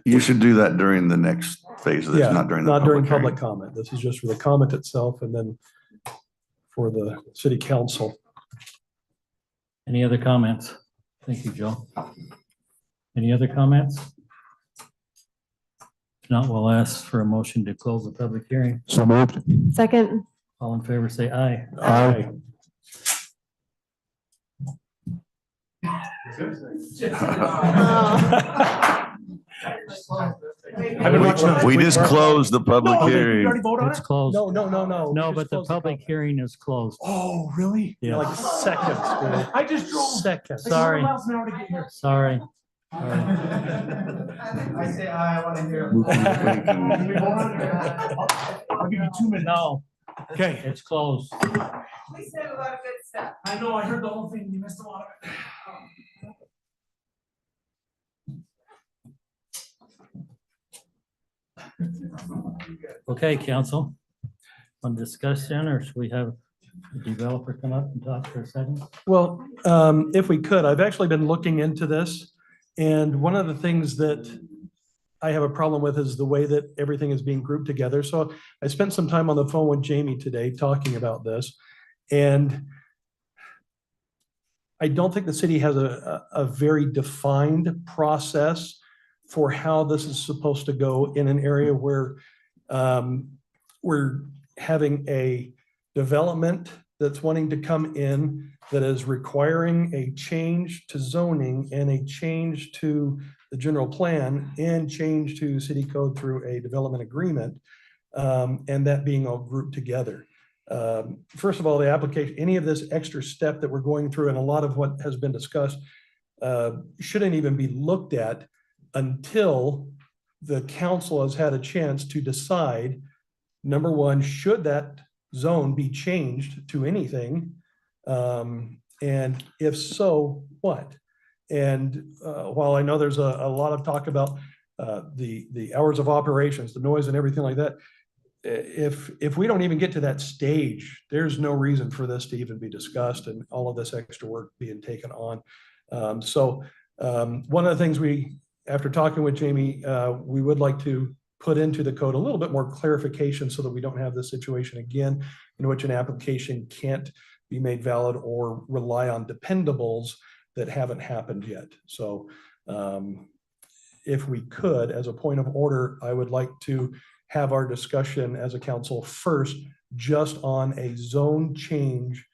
you should do that during the next phase of this, yeah, not during the not during public public comment. This is just for the comment itself and then for the city council. Any other comments? Thank you, Joe. Any other comments? If not, we'll ask for a motion to close the public hearing. So moved. Second. All in favor, say aye. Aye. We just closed the public hearing. It's closed. No. No, but the public hearing is closed. Oh, really? Yeah. Like seconds, dude. I just drove. Seconds. Sorry. Miles an hour to get here. Sorry. I say aye, I want to hear. I'll give you 2 minutes. No. Okay. It's closed. We said a lot of good stuff. I know, I heard the whole thing, you missed a lot of it. Okay, council. On discussion, or should we have the developer come up and talk for a second? Well, if we could, I've actually been looking into this. And one of the things that I have a problem with is the way that everything is being grouped together. So I spent some time on the phone with Jamie today talking about this. And I don't think the city has a very defined process for how this is supposed to go in an area where we're having a development that's wanting to come in that is requiring a change to zoning and a change to the general plan and change to city code through a development agreement, and that being all grouped together. First of all, the application, any of this extra step that we're going through and a lot of what has been discussed shouldn't even be looked at until the council has had a chance to decide, number one, should that zone be changed to anything? And if so, what? And while I know there's a lot of talk about the hours of operations, the noise and everything like that, if we don't even get to that stage, there's no reason for this to even be discussed and all of this extra work being taken on. One of the things after talking with Jamie, we would like to put into the code a little bit more clarification so that we don't have this situation again in which an application can't be made valid or rely on dependables that haven't happened yet. So if we could, as a point of order, I would like to have our discussion as a council first, just on a zone change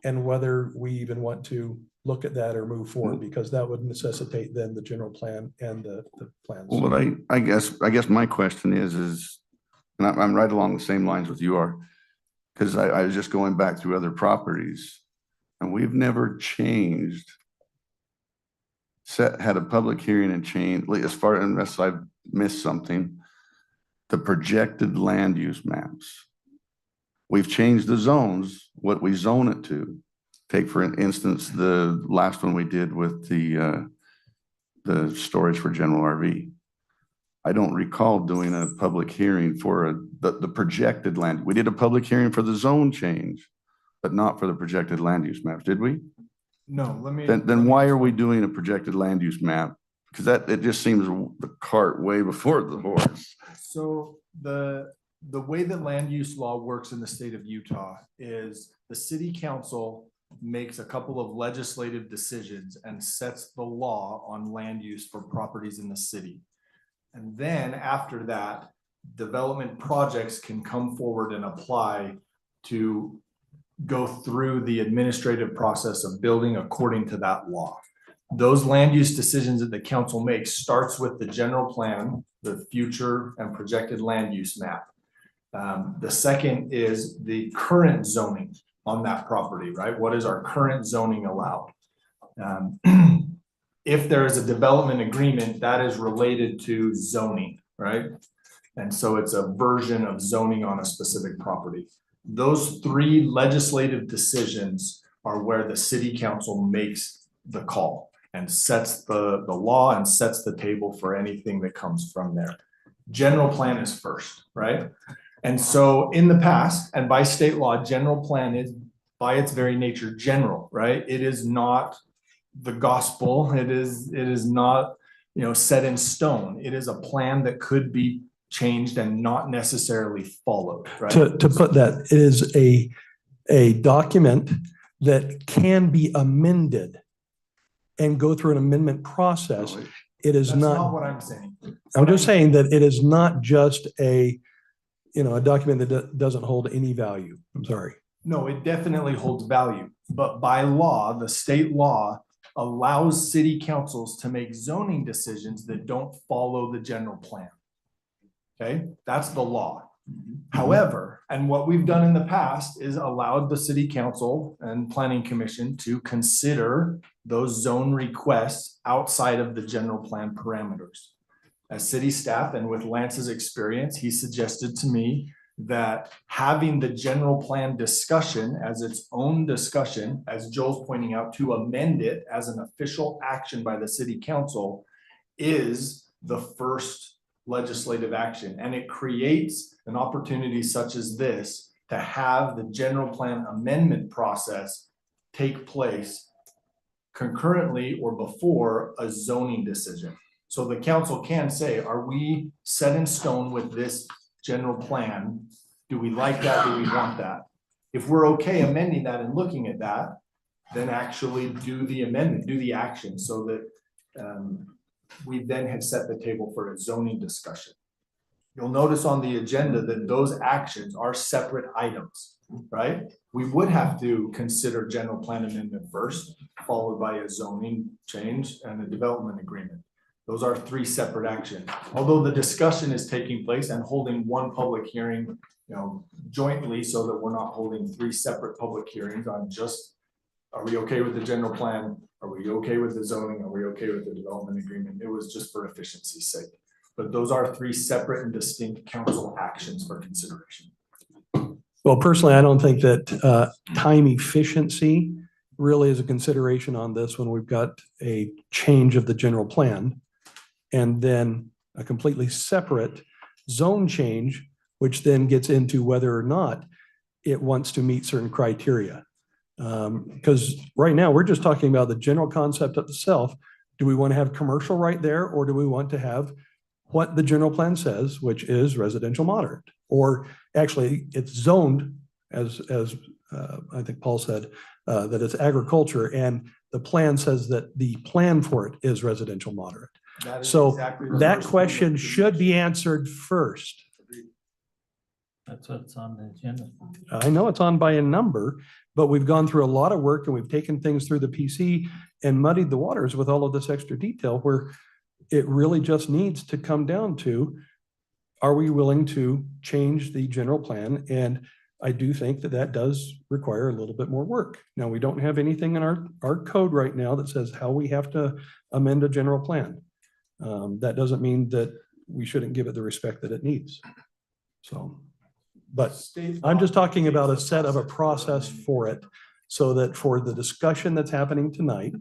and whether we even want to look at that or move forward, because that would necessitate then the general plan and the plans. Well, but I guess my question is, and I'm right along the same lines with you are, because I was just going back through other properties and we've never changed, had a public hearing and changed, as far unless I've missed something, the projected land use maps. We've changed the zones, what we zone it to. Take for instance, the last one we did with the storage for general RV. I don't recall doing a public hearing for the projected land. We did a public hearing for the zone change, but not for the projected land use maps, did we? No, let me. Then why are we doing a projected land use map? Because it just seems the cart way before the horse. So the the way that land use law works in the state of Utah is the city council makes a couple of legislative decisions and sets the law on land use for properties in the city. And then after that, development projects can come forward and apply to go through the administrative process of building according to that law. Those land use decisions that the council makes starts with the general plan, the future and projected land use map. The second is the current zoning on that property, right? What is our current zoning allowed? If there is a development agreement, that is related to zoning, right? And so it's a version of zoning on a specific property. Those three legislative decisions are where the city council makes the call and sets the law and sets the table for anything that comes from there. General plan is first, right? And so in the past, and by state law, general plan is by its very nature general, right? It is not the gospel. It is not, set in stone. It is a plan that could be changed and not necessarily followed, right? To put that, it is a document that can be amended and go through an amendment process. It is That's not not, what I'm saying. I'm just saying that it is not just a document that doesn't hold any value. I'm sorry. No, it definitely holds value, but by law, the state law allows city councils to make zoning decisions that don't follow the general plan. Okay, that's the law. However, and what we've done in the past is allowed the city council and planning commission to consider those zone requests outside of the general plan parameters. As city staff and with Lance's experience, he suggested to me that having the general plan discussion as its own discussion, as Joel's pointing out, to amend it as an official action by the city council is the first legislative action. And it creates an opportunity such as this to have the general plan amendment process take place concurrently or before a zoning decision. So the council can say, are we set in stone with this general plan? Do we like that? Do we want that? If we're okay amending that and looking at that, then actually do the amendment, do the action so that we then have set the table for a zoning discussion. You'll notice on the agenda that those actions are separate items, right? We would have to consider general plan amendment first, followed by a zoning change and a development agreement. Those are three separate actions. Although the discussion is taking place and holding one public hearing, jointly so that we're not holding three separate public hearings on just, are we okay with the general plan? Are we okay with the zoning? Are we okay with the development agreement? It was just for efficiency's sake. But those are three separate and distinct council actions for consideration. Well, personally, I don't think that time efficiency really is a consideration on this when we've got a change of the general plan and then a completely separate zone change, which then gets into whether or not it wants to meet certain criteria. Because right now we're just talking about the general concept of itself. Do we want to have commercial right there, or do we want to have what the general plan says, which is residential moderate? Or actually it's zoned as I think Paul said, that it's agriculture, and the plan says that the plan for it is residential moderate. So exactly the that first question should be answered first. That's what's on the agenda. I know it's on by a number, but we've gone through a lot of work and we've taken things through the PC and muddied the waters with all of this extra detail where it really just needs to come down to, are we willing to change the general plan? And I do think that that does require a little bit more work. Now, we don't have anything in our code right now that says how we have to amend a general plan. That doesn't mean that we shouldn't give it the respect that it needs. So, but I'm just talking about a set of a process for it so that for the discussion that's happening tonight,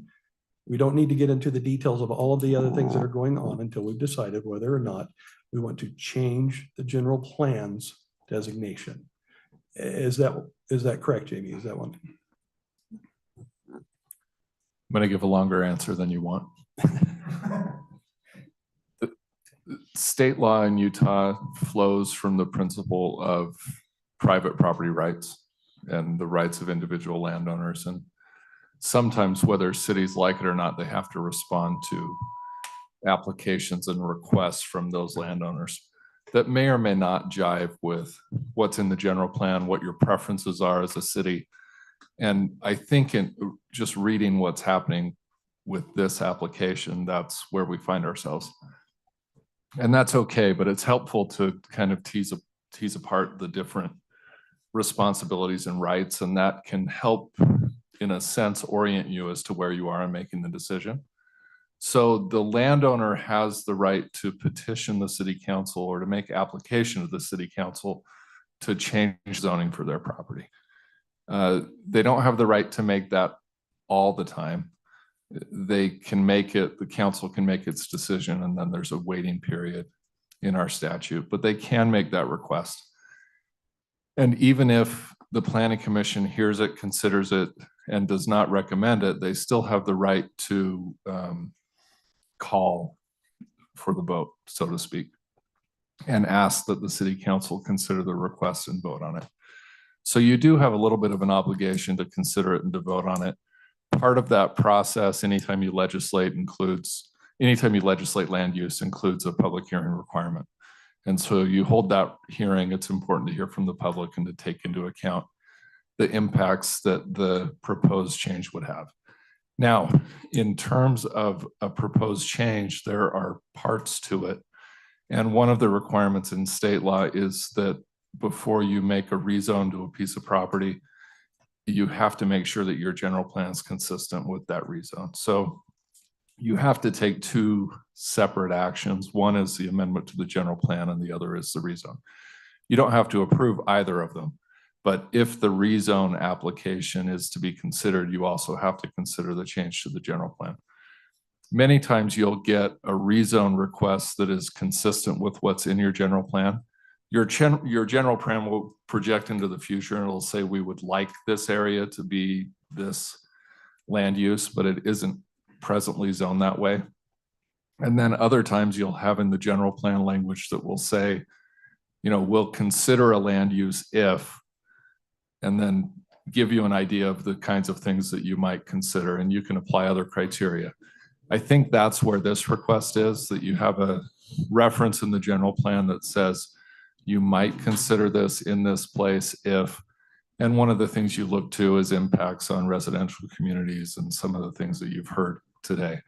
we don't need to get into the details of all of the other things that are going on until we've decided whether or not we want to change the general plan's designation. Is that correct, Jamie? Is that one? I'm going to give a longer answer than you want. state law in Utah flows from the principle of private property rights and the rights of individual landowners. And sometimes, whether cities like it or not, they have to respond to applications and requests from those landowners that may or may not jive with what's in the general plan, what your preferences are as a city. And I think in just reading what's happening with this application, that's where we find ourselves. And that's okay, but it's helpful to kind of tease apart the different responsibilities and rights, and that can help, in a sense, orient you as to where you are in making the decision. So the landowner has the right to petition the city council or to make application to the city council to change zoning for their property. They don't have the right to make that all the time. They can make it, the council can make its decision, and then there's a waiting period in our statute, but they can make that request. And even if the planning commission hears it, considers it, and does not recommend it, they still have the right to call for the vote, so to speak, and ask that the city council consider the request and vote on it. So you do have a little bit of an obligation to consider it and to vote on it. Part of that process, anytime you legislate land use, includes a public hearing requirement. And so you hold that hearing, it's important to hear from the public and to take into account the impacts that the proposed change would have. Now, in terms of a proposed change, there are parts to it. And one of the requirements in state law is that before you make a rezone to a piece of property, you have to make sure that your general plan is consistent with that rezone. So you have to take two separate actions. One is the amendment to the general plan, and the other is the rezone. You don't have to approve either of them. But if the rezone application is to be considered, you also have to consider the change to the general plan. Many times you'll get a rezone request that is consistent with what's in your general plan. Your general plan will project into the future, and it'll say we would like this area to be this land use, but it isn't presently zoned that way. And then other times you'll have in the general plan language that will say, we'll consider a land use if, and then give you an idea of the kinds of things that you might consider, and you can apply other criteria. I think that's where this request is, that you have a reference in the general plan that says you might consider this in this place if, and one of the things you look to is impacts on residential communities and some of the things that you've heard today.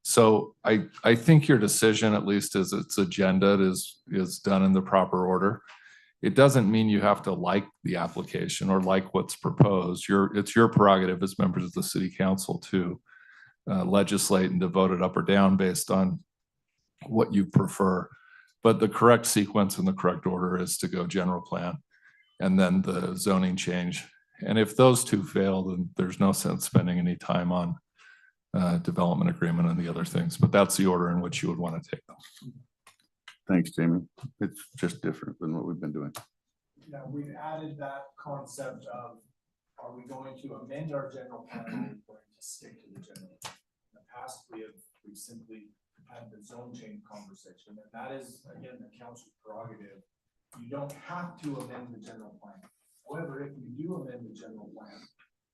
So I think your decision, at least as its agenda, is done in the proper order. It doesn't mean you have to like the application or like what's proposed. It's your prerogative as members of the city council to legislate and to vote it up or down based on what you prefer. But the correct sequence and the correct order is to go general plan and then the zoning change. And if those two fail, then there's no sense spending any time on development agreement and the other things. But that's the order in which you would want to take them. Thanks, Jamie. It's just different than what we've been doing. Yeah, we've added that concept of, are we going to amend our general plan or are we going to stick to the general plan? In the past, we've simply had the zone change conversation, and that is, again, the council's prerogative. You don't have to amend the general plan. However, if you do amend the general plan,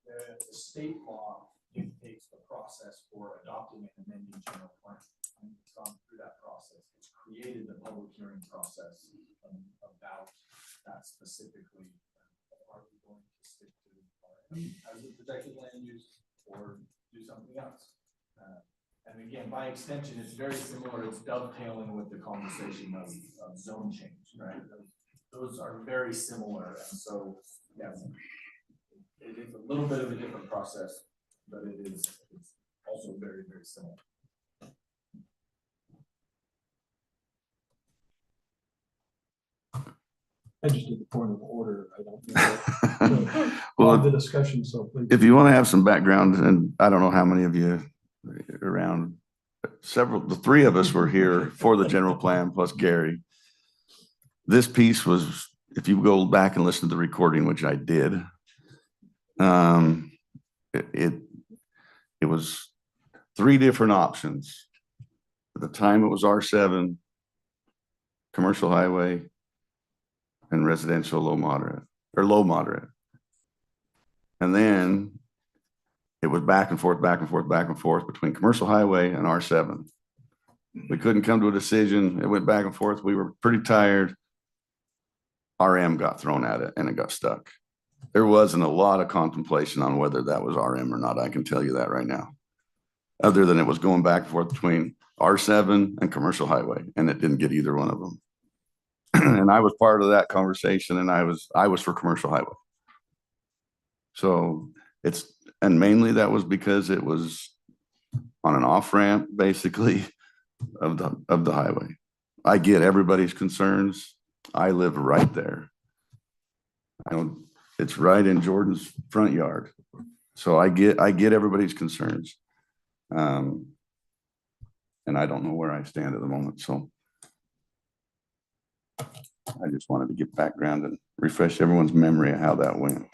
the state law dictates the process for adopting and amending general plan. And it's gone through that process. It's created the public hearing process about that specifically. Are we going to stick to as a protected land use or do something else? And again, by extension, it's very similar. It's dovetailing with the conversation of zone change, right? Those are very similar. And so, yes, it is a little bit of a different process, but it's also very, very similar. I just did the point of order. I don't know. Well, the discussion, so please. If you want to have some background, and I don't know how many of you around, the three of us were here for the general plan plus Gary. This piece was, if you go back and listen to the recording, which I did, it was three different options. At the time it was R7, commercial highway, and residential low moderate, or low moderate. And then it was back and forth, back and forth, back and forth between commercial highway and R7. We couldn't come to a decision. It went back and forth. We were pretty tired. RM got thrown at it and it got stuck. There wasn't a lot of contemplation on whether that was RM or not. I can tell you that right now. Other than it was going back and forth between R7 and commercial highway, and it didn't get either one of them. And I was part of that conversation, and I was for commercial highway. So and mainly that was because it was on an off ramp, basically, of the highway. I get everybody's concerns. I live right there. It's right in Jordan's front yard. So I get everybody's concerns. And I don't know where I stand at the moment. So I just wanted to get background and refresh everyone's memory of how that went.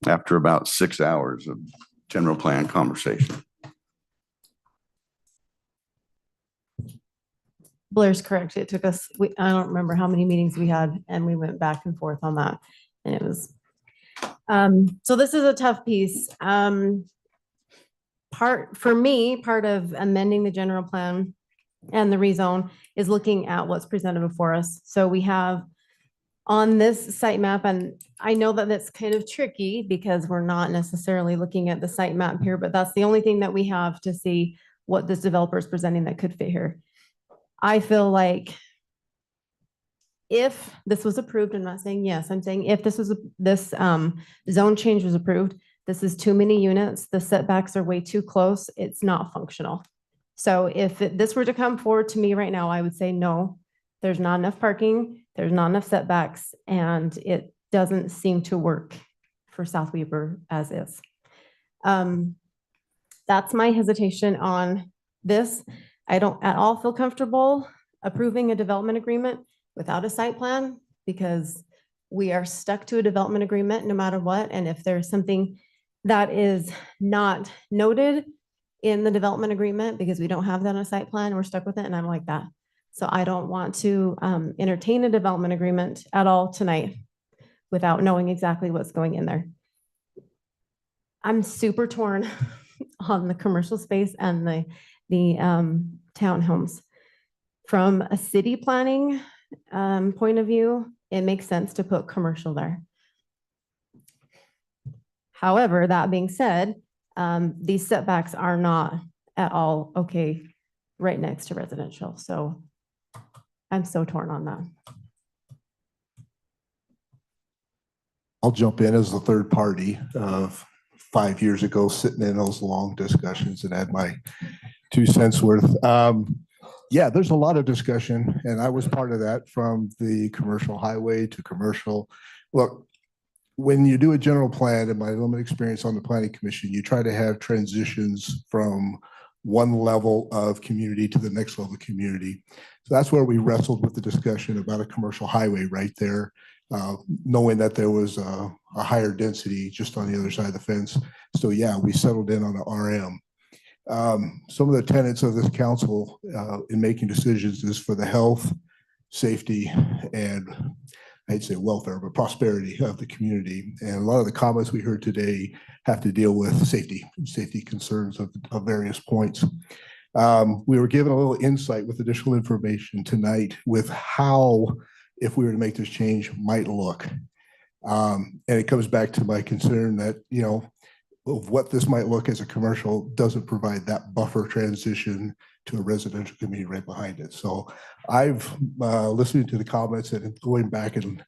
After about 6 hours of general plan conversation. Blair's correct. It took us, I don't remember how many meetings we had, and we went back and forth on that. And it was, so this is a tough piece. Part of amending the general plan and the rezone is looking at what's presented before us. So we have on this site map, and I know that that's kind of tricky because we're not necessarily looking at the site map here, but that's the only thing that we have to see what this developer is presenting that could fit here. I feel like if this was approved, I'm not saying yes, I'm saying if this zone change was approved, this is too many units, the setbacks are way too close, it's not functional. So if this were to come forward to me right now, I would say no, there's not enough parking, there's not enough setbacks, and it doesn't seem to work for South Weber as is. That's my hesitation on this. I don't at all feel comfortable approving a development agreement without a site plan because we are stuck to a development agreement no matter what. And if there's something that is not noted in the development agreement because we don't have that on a site plan, we're stuck with it, and I don't like that. So I don't want to entertain a development agreement at all tonight without knowing exactly what's going in there. I'm super torn on the commercial space and the townhomes. From a city planning point of view, it makes sense to put commercial there. However, that being said, these setbacks are not at all okay right next to residential. So I'm so torn on that. I'll jump in as the third party of 5 years ago, sitting in those long discussions and add my 2 cents worth. Yeah, there's a lot of discussion, and I was part of that from the commercial highway to commercial. Look, when you do a general plan, in my limited experience on the planning commission, you try to have transitions from one level of community to the next level of community. So that's where we wrestled with the discussion about a commercial highway right there, knowing that there was a higher density just on the other side of the fence. So yeah, we settled in on the RM. Some of the tenets of this council in making decisions is for the health, safety, and I'd say welfare, but prosperity of the community. And a lot of the comments we heard today have to deal with safety concerns of various points. We were given a little insight with additional information tonight with how, if we were to make this change, might look. And it comes back to my concern that, you know, of what this might look as a commercial doesn't provide that buffer transition to a residential community right behind it. So I've listening to the comments and going back and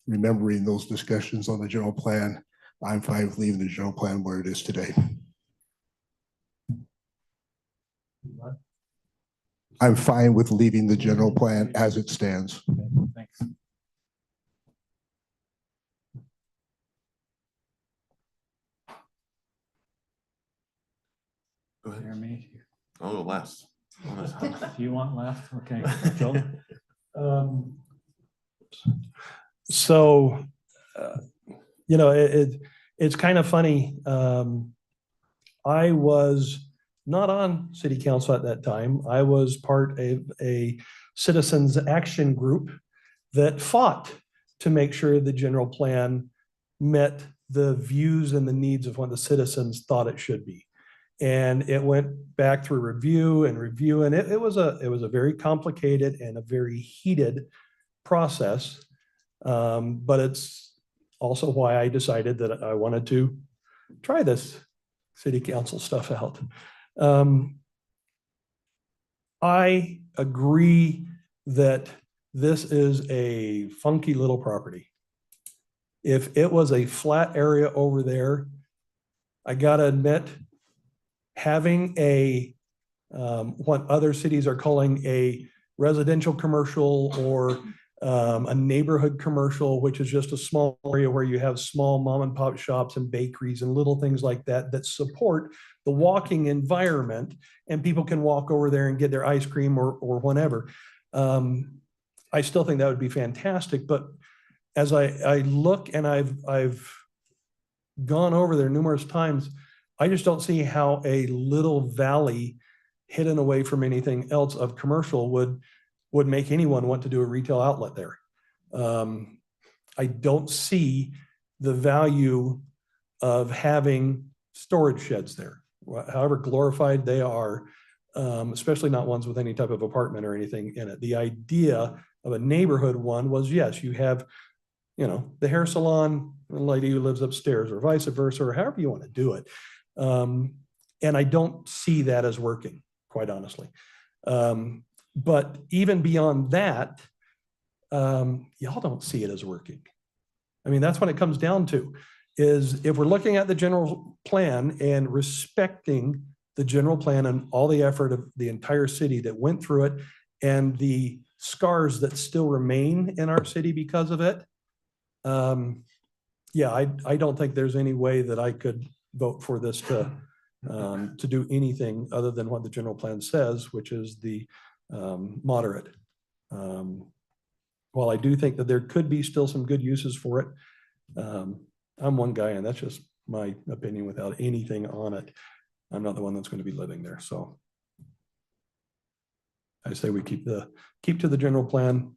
remembering those discussions on the general plan, I'm fine with leaving the general plan where it is today. I'm fine with leaving the general plan as it stands. Thanks. Jeremy. Oh, last. If you want last, okay. Joe? So, you know, it's kind of funny. I was not on city council at that time. I was part of a citizens action group that fought to make sure the general plan met the views and the needs of what the citizens thought it should be. And it went back through review, and it was a very complicated and a very heated process. But it's also why I decided that I wanted to try this city council stuff out. I agree that this is a funky little property. If it was a flat area over there, I gotta admit, having a what other cities are calling a residential commercial or a neighborhood commercial, which is just a small area where you have small mom and pop shops and bakeries and little things like that that support the walking environment, and people can walk over there and get their ice cream or whatever. I still think that would be fantastic, but as I look, and I've gone over there numerous times, I just don't see how a little valley hidden away from anything else of commercial would make anyone want to do a retail outlet there. I don't see the value of having storage sheds there, however glorified they are, especially not ones with any type of apartment or anything in it. The idea of a neighborhood one was, yes, you have, you know, the hair salon, the lady who lives upstairs, or vice versa, or however you want to do it. And I don't see that as working, quite honestly. But even beyond that, y'all don't see it as working. I mean, that's what it comes down to, is if we're looking at the general plan and respecting the general plan and all the effort of the entire city that went through it and the scars that still remain in our city because of it, yeah, I don't think there's any way that I could vote for this to do anything other than what the general plan says, which is the moderate. While I do think that there could be still some good uses for it, I'm one guy, and that's just my opinion without anything on it. I'm not the one that's going to be living there, so I say we keep to the general plan,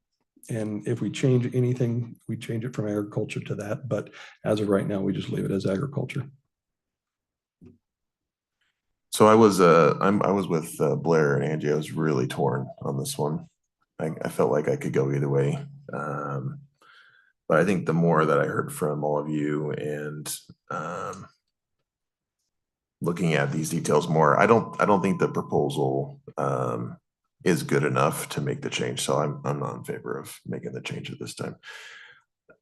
and if we change anything, we change it from agriculture to that. But as of right now, we just leave it as agriculture. So I was with Blair and Angie. I was really torn on this one. I felt like I could go either way. But I think the more that I heard from all of you and looking at these details more, I don't think the proposal is good enough to make the change. So I'm not in favor of making the change at this time.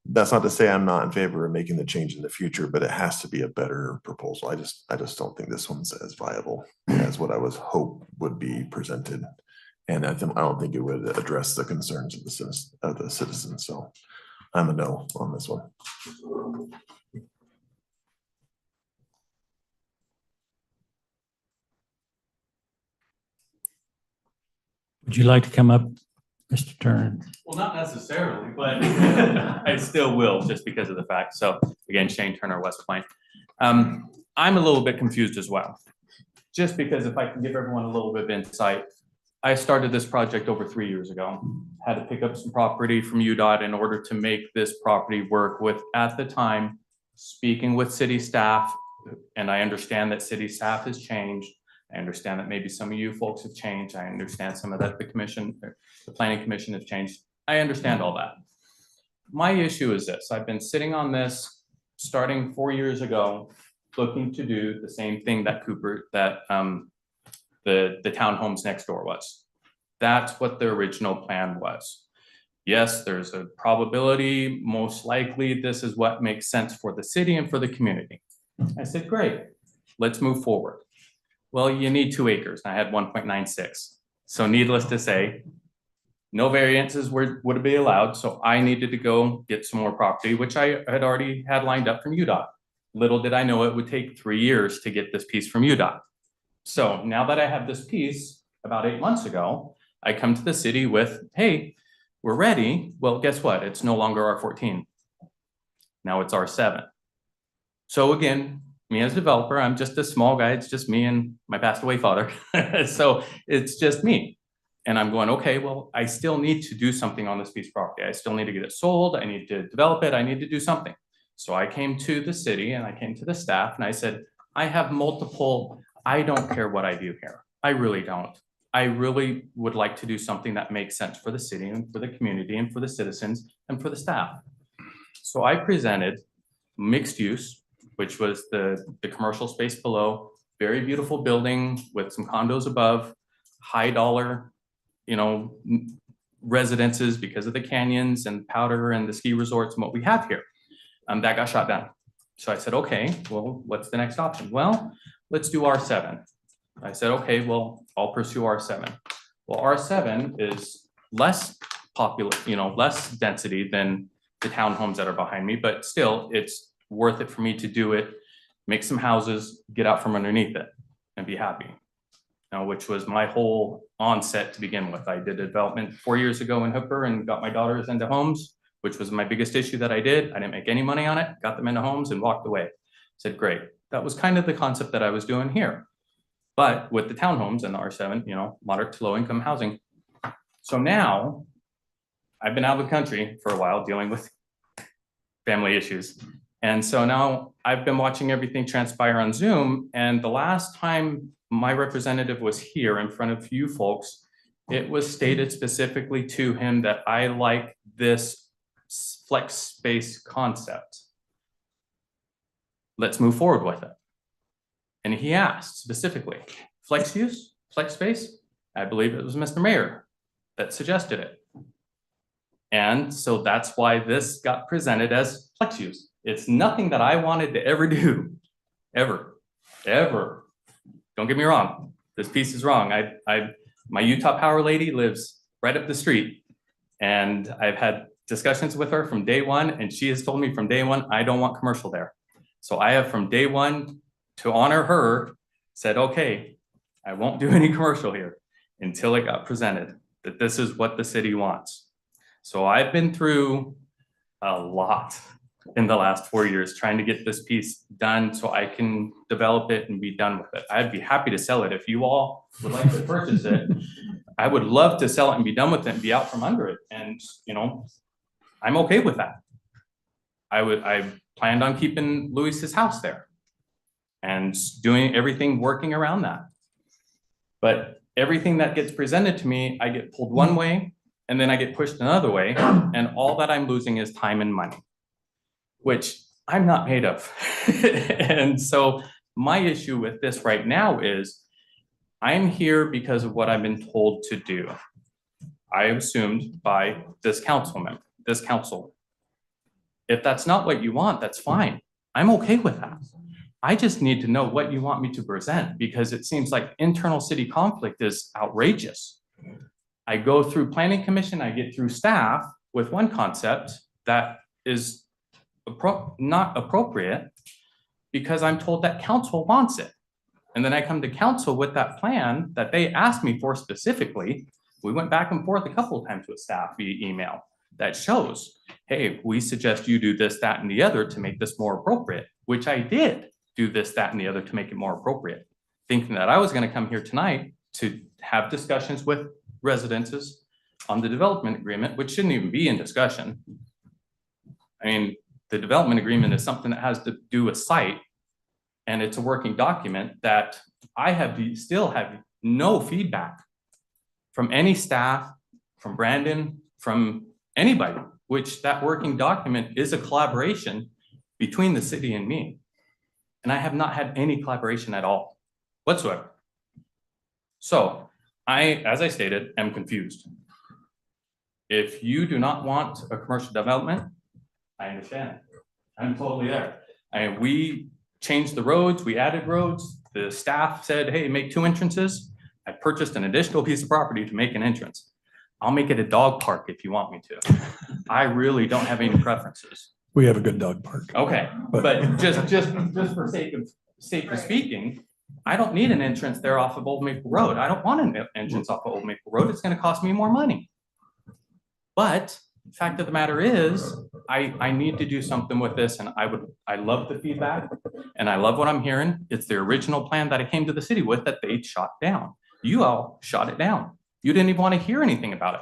That's not to say I'm not in favor of making the change in the future, but it has to be a better proposal. I just don't think this one's as viable as what I was hope would be presented. And I don't think it would address the concerns of the citizens. So I'm a no on this one. Would you like to come up, Mr. Turner? Well, not necessarily, but I still will, just because of the fact. So again, Shane Turner, West Point. I'm a little bit confused as well, just because if I can give everyone a little bit of insight, I started this project over 3 years ago, had to pick up some property from UDOT in order to make this property work with, at the time, speaking with city staff, and I understand that city staff has changed. I understand that maybe some of you folks have changed. I understand some of that the planning commission has changed. I understand all that. My issue is this: I've been sitting on this starting 4 years ago, looking to do the same thing that the townhomes next door was. That's what the original plan was. Yes, there's a probability, most likely this is what makes sense for the city and for the community. I said, great, let's move forward. Well, you need 2 acres. I had 1.96. So needless to say, no variances would be allowed. So I needed to go get some more property, which I had already had lined up from UDOT. Little did I know it would take 3 years to get this piece from UDOT. So now that I have this piece, about 8 months ago, I come to the city with, hey, we're ready. Well, guess what? It's no longer R14. Now it's R7. So again, me as a developer, I'm just a small guy. It's just me and my passed away father. So it's just me. And I'm going, okay, well, I still need to do something on this piece of property. I still need to get it sold. I need to develop it. I need to do something. So I came to the city and I came to the staff and I said, I have multiple, I don't care what I do here. I really don't. I really would like to do something that makes sense for the city and for the community and for the citizens and for the staff. So I presented mixed use, which was the commercial space below, very beautiful building with some condos above, high dollar, residences because of the canyons and powder and the ski resorts and what we have here. That got shot down. So I said, okay, well, what's the next option? Well, let's do R7. I said, okay, well, I'll pursue R7. Well, R7 is less popular, less density than the townhomes that are behind me, but still it's worth it for me to do it, make some houses, get out from underneath it and be happy. Which was my whole onset to begin with. I did a development 4 years ago in Hooper and got my daughters into homes, which was my biggest issue that I did. I didn't make any money on it, got them into homes and walked away. Said, great. That was kind of the concept that I was doing here. But with the townhomes and the R7, moderate to low income housing. So now I've been out of the country for a while dealing with family issues. And so now I've been watching everything transpire on Zoom. And the last time my representative was here in front of you folks, it was stated specifically to him that I like this flex space concept. Let's move forward with it. And he asked specifically, flex use, flex space? I believe it was Mr. Mayor that suggested it. And so that's why this got presented as flex use. It's nothing that I wanted to ever do, ever. Don't get me wrong, this piece is wrong. My Utah Power lady lives right up the street and I've had discussions with her from day one and she has told me from day one, I don't want commercial there. So I have from day one to honor her said, okay, I won't do any commercial here until it got presented that this is what the city wants. So I've been through a lot in the last 4 years trying to get this piece done so I can develop it and be done with it. I'd be happy to sell it. If you all would like to purchase it, I would love to sell it and be done with it and be out from under it. And, I'm okay with that. I planned on keeping Louis's house there and doing everything working around that. But everything that gets presented to me, I get pulled one way and then I get pushed another way. And all that I'm losing is time and money, which I'm not made of. And so my issue with this right now is I'm here because of what I've been told to do. I assumed by this council. If that's not what you want, that's fine. I'm okay with that. I just need to know what you want me to present because it seems like internal city conflict is outrageous. I go through planning commission, I get through staff with one concept that is not appropriate because I'm told that council wants it. And then I come to council with that plan that they asked me for specifically. We went back and forth a couple of times with staff via email that shows, hey, we suggest you do this, that, and the other to make this more appropriate, which I did do this, that, and the other to make it more appropriate, thinking that I was going to come here tonight to have discussions with residences on the development agreement, which shouldn't even be in discussion. I mean, the development agreement is something that has to do with site, and it's a working document that I still have no feedback from any staff, from Brandon, from anybody, which that working document is a collaboration between the city and me. And I have not had any collaboration at all whatsoever. So as I stated, am confused. If you do not want a commercial development, I understand. I'm totally there. We changed the roads, we added roads. The staff said, hey, make 2 entrances. I purchased an additional piece of property to make an entrance. I'll make it a dog park if you want me to. I really don't have any preferences. We have a good dog park. Okay, but just for sake of speaking, I don't need an entrance there off of Old Maple Road. I don't want an entrance off of Old Maple Road. It's going to cost me more money. But the fact of the matter is, I need to do something with this, and I love the feedback, and I love what I'm hearing. It's the original plan that I came to the city with that they shot down. You all shot it down. You didn't even want to hear anything about it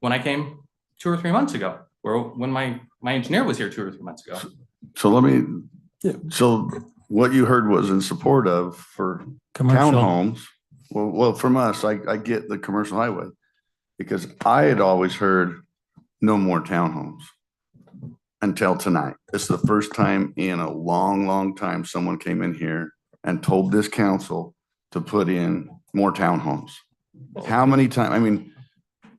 when I came 2 or 3 months ago, or when my engineer was here 2 or 3 months ago. So so what you heard was in support of for Commercial. townhomes. Well, from us, I get the commercial highway because I had always heard no more townhomes until tonight. It's the first time in a long, long time someone came in here and told this council to put in more townhomes. How many times? I mean,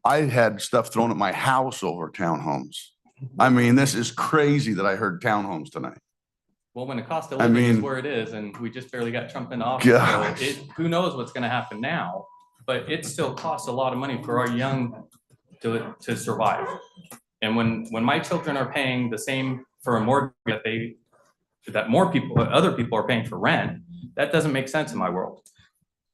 I had stuff thrown at my house over townhomes. I mean, this is crazy that I heard townhomes tonight. Well, when the cost of I living is mean, where it is, and we just barely got Trump in office, Gosh. so who knows what's gonna happen now? But it still costs a lot of money for our young to survive. And when my children are paying the same for a mortgage that other people are paying for rent, that doesn't make sense in my world.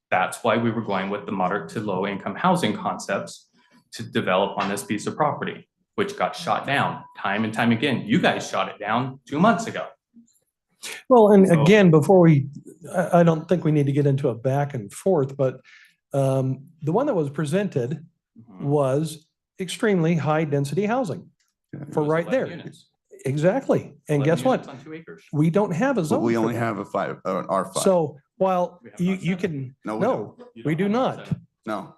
That's why we were going with the moderate to low income housing concepts to develop on this piece of property, which got shot down time and time again. You guys shot it down 2 months ago. Well, and So- again, before I don't think we need to get into a back and forth, but the one that was presented was extremely high density housing for It was right 11 there. units. Exactly. And 11 guess what? units on 2 acres. We don't have a But zone. we for only that. have an R5. So while We have you R7. can, No, we no, don't. we do not. No.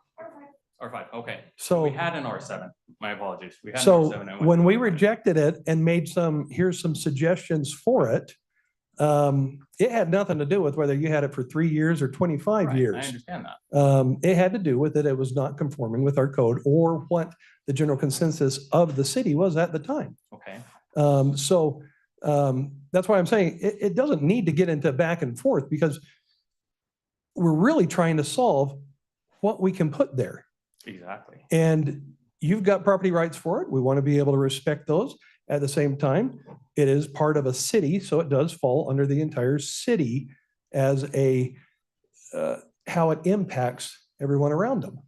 R5, okay. So- We had an R7, my apologies. We had an So R7 and when we rejected it and made here's some suggestions for it, it had nothing to do with whether you had it for 3 years or 25 Right, years. I understand that. It had to do with it was not conforming with our code or what the general consensus of the city was at the time. Okay. That's why I'm saying it doesn't need to get into back and forth because we're really trying to solve what we can put there. Exactly. And you've got property rights for it. We want to be able to respect those. At the same time, it is part of a city, so it does fall under the entire city as how it impacts everyone around them.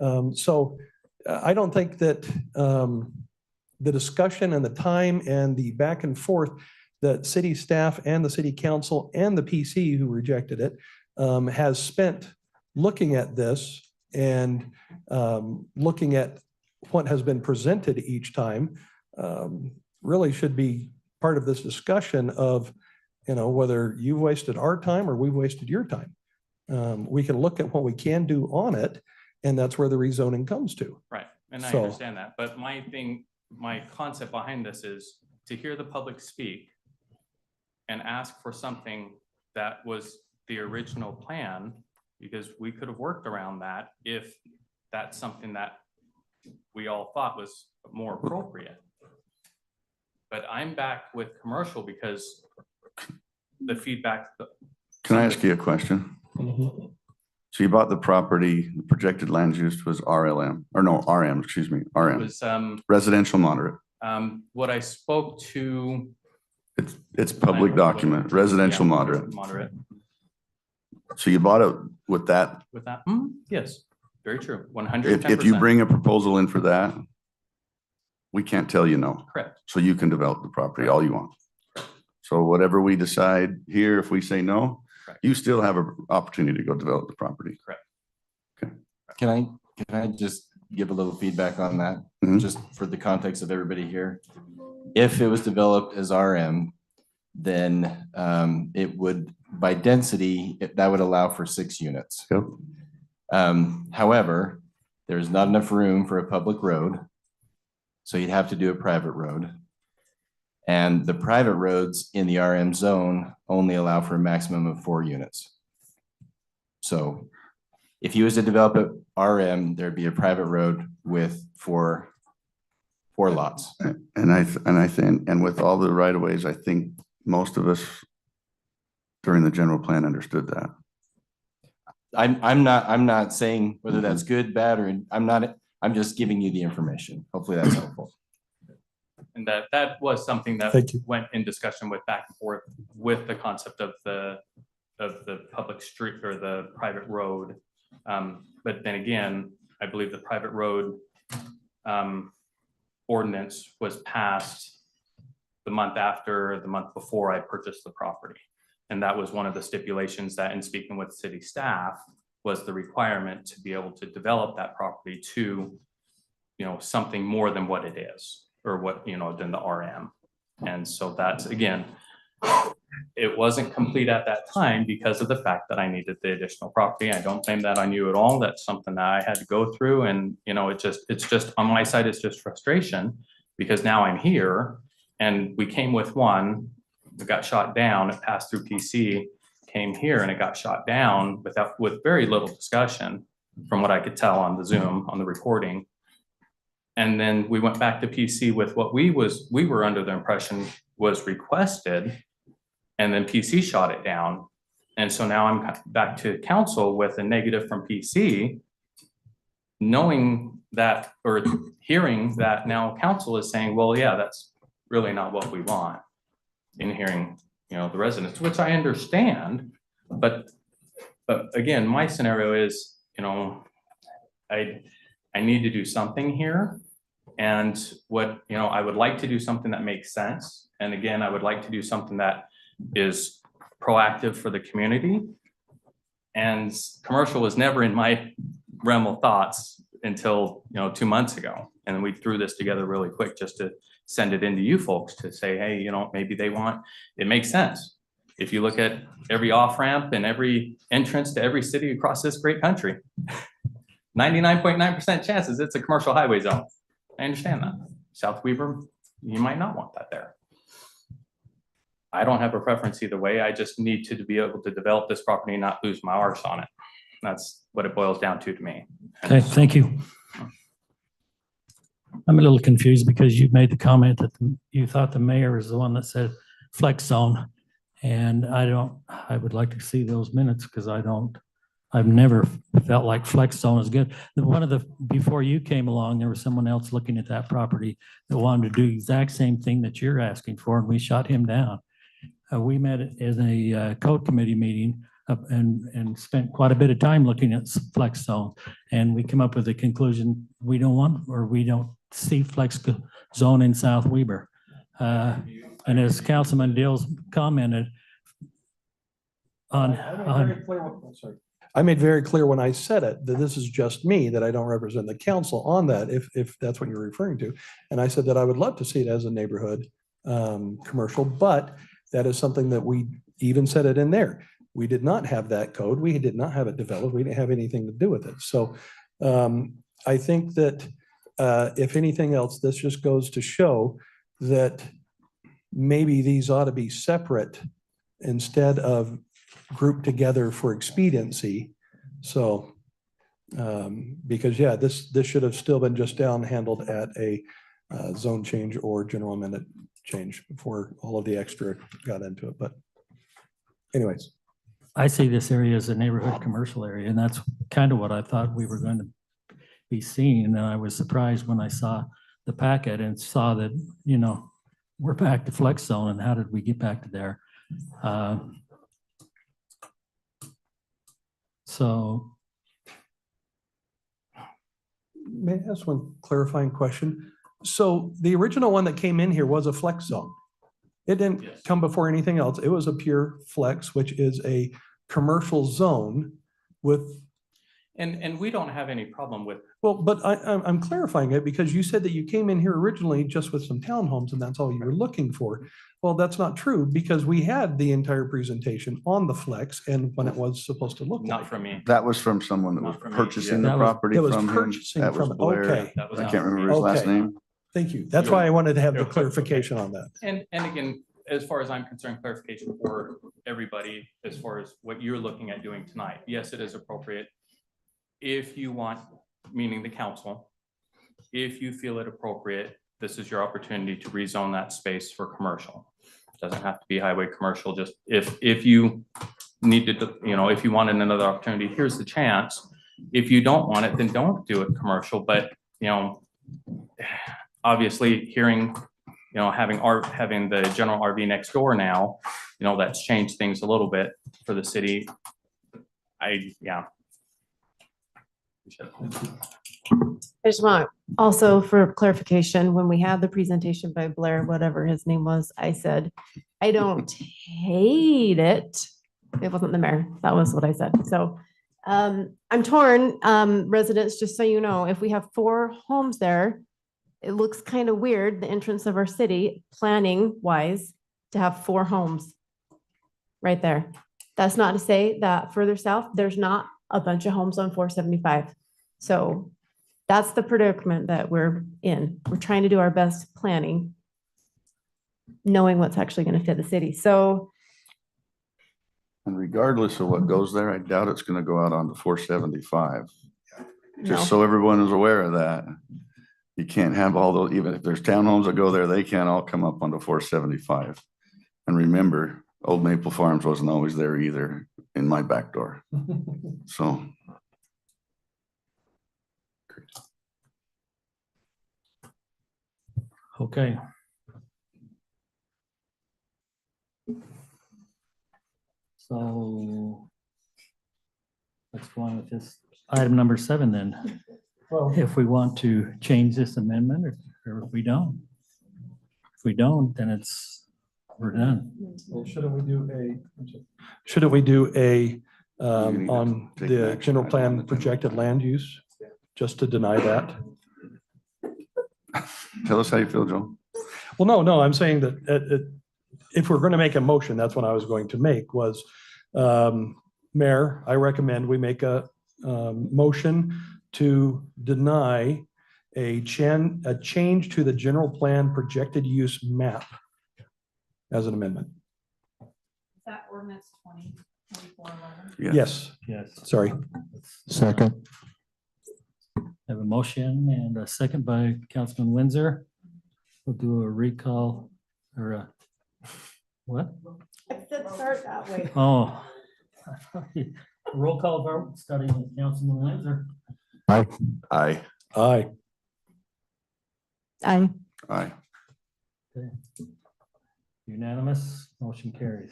I don't think that the discussion and the time and the back and forth that city staff and the city council and the PC who rejected it has spent looking at this and looking at what has been presented each time really should be part of this discussion of, whether you've wasted our time or we've wasted your time. We can look at what we can do on it, and that's where the rezoning comes to. Right, and I So- understand that, but my concept behind this is to hear the public speak and ask for something that was the original plan, because we could have worked around that if that's something that we all thought was more appropriate. But I'm back with commercial because the feedback. Can I ask you a question? So you bought the property, the projected land use was RM, RM. Was, Residential moderate. what I spoke to. It's public document, residential Yeah, moderate. Moderate. So you bought it with that. With that, yes, very true, 110%. If you bring a proposal in for that, we can't tell you no. Correct. So you can develop the property all you want. So whatever we decide here, if we say no, you still have an opportunity to go develop the property. Correct. Can I just give a little feedback on that? Mhm. Just for the context of everybody here. If it was developed as RM, then it would, by density, that would allow for 6 units. Yep. However, there's not enough room for a public road. So you'd have to do a private road. And the private roads in the RM zone only allow for a maximum of 4 units. So if you was to develop a RM, there'd be a private road with four lots. And I think, and with all the right of ways, I think most of us during the general plan understood that. I'm not saying whether that's good, bad, or I'm just giving you the information. Hopefully that's helpful. And that was something that Thank you. went in discussion with back and forth with the concept of the public street or the private road. But then again, I believe the private road ordinance was passed the month before I purchased the property. And that was one of the stipulations that in speaking with city staff, was the requirement to be able to develop that property to, something more than what it is, or what, than the RM. And so that's, again, it wasn't complete at that time because of the fact that I needed the additional property. I don't blame that on you at all. That's something that I had to go through, and, it's just, on my side, it's just frustration, because now I'm here, and we came with one, it got shot down, it passed through PC, came here, and it got shot down with very little discussion, from what I could tell on the Zoom, on the recording. And then we went back to PC with what we were under the impression was requested, and then PC shot it down. And so now I'm back to council with a negative from PC, knowing that, or hearing that now council is saying, well, yeah, that's really not what we want, in hearing, the residents, which I understand. But again, my scenario is, I need to do something here. And what, I would like to do something that makes sense. And again, I would like to do something that is proactive for the community. And commercial was never in my realm of thoughts until, 2 months ago. And we threw this together really quick just to send it into you folks to say, hey, maybe it makes sense. If you look at every off-ramp and every entrance to every city across this great country, 99.9% chances it's a commercial highway zone. I understand that. South Weaver, you might not want that there. I don't have a preference either way. I just need to be able to develop this property and not lose my arse on it. That's what it boils down to me. Okay, thank you. I'm a little confused because you made the comment that you thought the mayor is the one that said flex zone. And I would like to see those minutes, because I've never felt like flex zone is good. Before you came along, there was someone else looking at that property that wanted to do the exact same thing that you're asking for, and we shot him down. We met in a code committee meeting and spent quite a bit of time looking at flex zone. And we come up with the conclusion, we don't see flex zone in South Weber. And as Councilman Dills commented I made very clear when I said it, that this is just me, that I don't represent the council on that, if that's what you're referring to. And I said that I would love to see it as a neighborhood commercial, but that is something that we even said it in there. We did not have that code. We did not have it developed. We didn't have anything to do with it. So I think that if anything else, this just goes to show that maybe these ought to be separate instead of grouped together for expediency. So, because yeah, this should have still been just handled at a zone change or general amendment change before all of the extra got into it. But anyways. I see this area as a neighborhood commercial area, and that's kind of what I thought we were going to be seeing. And I was surprised when I saw the packet and saw that, we're back to flex zone, and how did we get back to there? So. May I ask one clarifying question? So the original one that came in here was a flex zone. It didn't come before anything else. It was a pure flex, which is a commercial zone with. And we don't have any problem with. Well, but I'm clarifying it because you said that you came in here originally just with some townhomes and that's all you were looking for. Well, that's not true, because we had the entire presentation on the flex and when it was supposed to look like. Not from me. That was from someone that was purchasing the property from him. That was Blair. Okay. I can't remember his last name. Thank you. That's why I wanted to have the clarification on that. And again, as far as I'm concerned, clarification for everybody, as far as what you're looking at doing tonight. Yes, it is appropriate. If you want, meaning the council, if you feel it appropriate, this is your opportunity to rezone that space for commercial. It doesn't have to be highway commercial. Just if you needed to, if you wanted another opportunity, here's the chance. If you don't want it, then don't do it commercial. But, obviously hearing, having the general RV next door now, that's changed things a little bit for the city. I just want also for clarification, when we had the presentation by Blair, whatever his name was, I said, I don't hate it. It wasn't the mayor. That was what I said. So I'm torn, residents, just so you know, if we have 4 homes there, it looks kind of weird, the entrance of our city, planning wise, to have 4 homes right there. That's not to say that further south, there's not a bunch of homes on 475. So that's the predicament that we're in. We're trying to do our best planning, knowing what's actually going to fit the city. So And regardless of what goes there, I doubt it's gonna go out onto 475. Just so everyone is aware of that. You can't have all those, even if there's townhomes that go there, they can't all come up onto 475. And remember, Old Maple Farms wasn't always there either in my back door. So. Okay. So let's go on with this item number 7 then. Well, if we want to change this amendment or if we don't. If we don't, then we're done. Well, shouldn't we do a on the general plan projected land use, just to deny that? Tell us how you feel, Joe. Well, no, I'm saying that if we're going to make a motion, that's what I was going to make was, Mayor, I recommend we make a motion to deny a change to the general plan projected use map as an amendment. Is that ordinance 2024-11? Yes. Yes. Sorry. Second. Have a motion and a second by Councilman Windsor. We'll do a recall or a, what? it said start that way. Oh. Roll call vote, starting with Councilman Windsor. Aye. Aye. Aye. Aye. Aye. Okay. Unanimous, motion carries.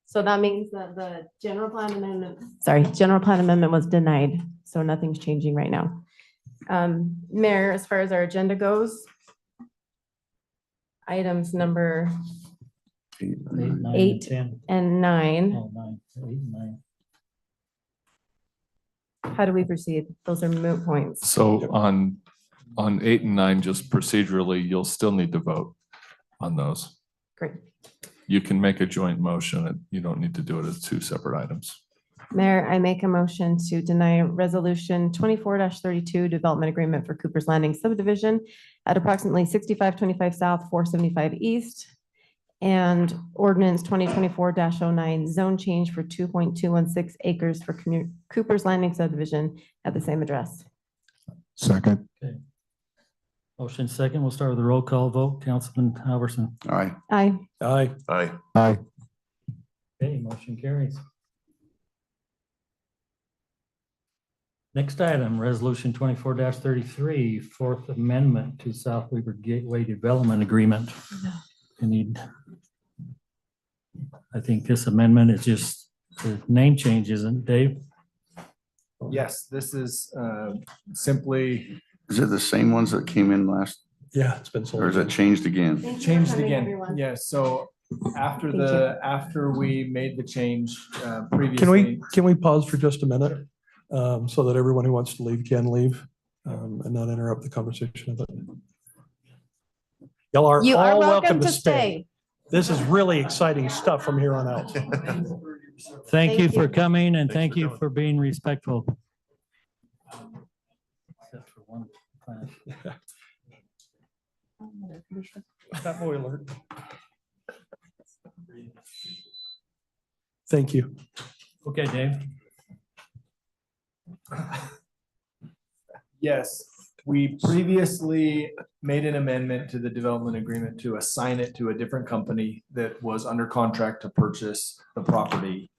So that means that the general plan amendment was denied. So nothing's changing right now. Mayor, as far as our agenda goes, items number 8 and 9. Oh, 9, 8 and 9. How do we proceed? Those are moot points. So on 8 and 9, just procedurally, you'll still need to vote on those. Great. You can make a joint motion and you don't need to do it as 2 separate items. Mayor, I make a motion to deny resolution 24-32 development agreement for Cooper's Landing subdivision at approximately 6525 South, 475 East. And ordinance 2024-09 zone change for 2.216 acres for Cooper's Landing subdivision at the same address. Second. Okay. Motion second, we'll start with the roll call vote. Councilman Halverson. Aye. Aye. Aye. Aye. Aye. Okay, motion carries. Next item, resolution 24-33, Fourth Amendment to South Weaver Gateway Development Agreement. I think this amendment is just the name change, isn't it, Dave? Yes, this is simply Is it the same ones that came in last, Yeah, it's been sold. or is it changed again? changed again. Yes, so after we made the change previously. Can we pause for just a minute? So that everyone who wants to leave can leave, and not interrupt the conversation of it. Y'all are You are all welcome to stay. This is really exciting stuff from here on out. Thank you for you. coming and thank you for being respectful. Except for one plan. That boy alert. Thank you. Okay, Dave. Yes, we previously made an amendment to the development agreement to assign it to a different company that was under contract to purchase the property.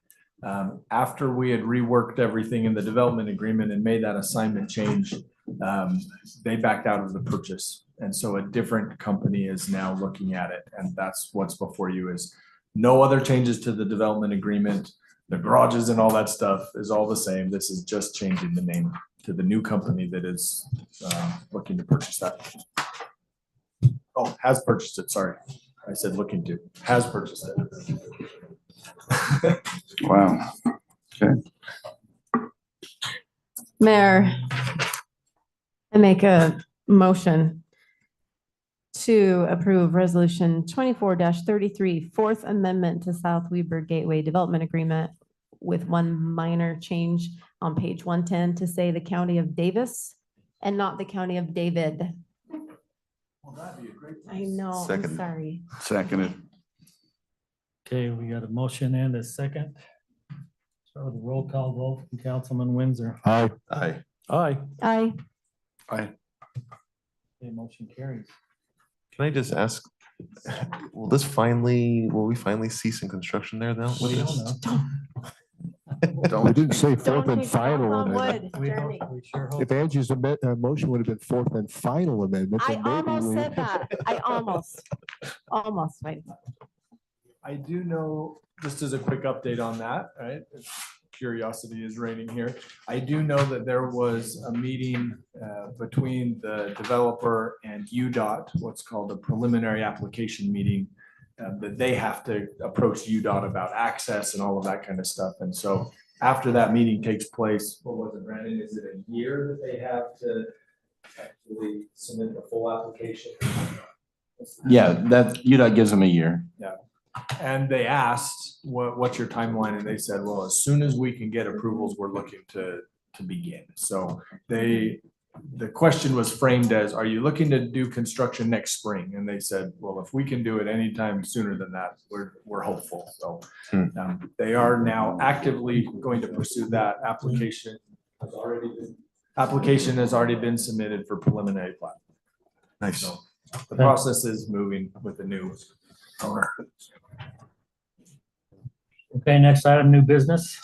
After we had reworked everything in the development agreement and made that assignment change, they backed out of the purchase. And so a different company is now looking at it. And that's what's before you is no other changes to the development agreement. The garages and all that stuff is all the same. This is just changing the name to the new company that is looking to purchase that. Oh, has purchased it, sorry. I said looking to, has purchased it. Wow. Mayor, I make a motion to approve resolution 24-33, Fourth Amendment to South Weber Gateway Development Agreement with one minor change on page 110 to say the county of Davis and not the county of David. I know, I'm Second. sorry. Seconded. Okay, we got a motion and a second. Start with a roll call vote from Councilman Windsor. Aye. Aye. Aye. Aye. Aye. Okay, motion carries. Can I just ask, will we finally see some construction there though? We don't know. We didn't say fourth Don't and take final knock on amendment. wood, We Jeremy. hope, we sure hope. If Angie's motion would have been fourth and final amendment. I then maybe almost we- said that. I almost. Right. I do know, just as a quick update on that, right? Curiosity is reigning here. I do know that there was a meeting between the developer and UDOT, what's called a preliminary application meeting, that they have to approach UDOT about access and all of that kind of stuff. And so after that meeting takes place, what was it, Brandon? Is it a year that they have to actually submit the full application? Yeah, that UDOT gives them a year. Yeah. And they asked, what's your timeline? And they said, well, as soon as we can get approvals, we're looking to begin. So the question was framed as, are you looking to do construction next spring? And they said, well, if we can do it anytime sooner than that, we're hopeful. So they are now actively going to pursue that. Application has already been submitted for preliminary plat. Nice. So the process is moving with the new owner. Okay, next item, new business.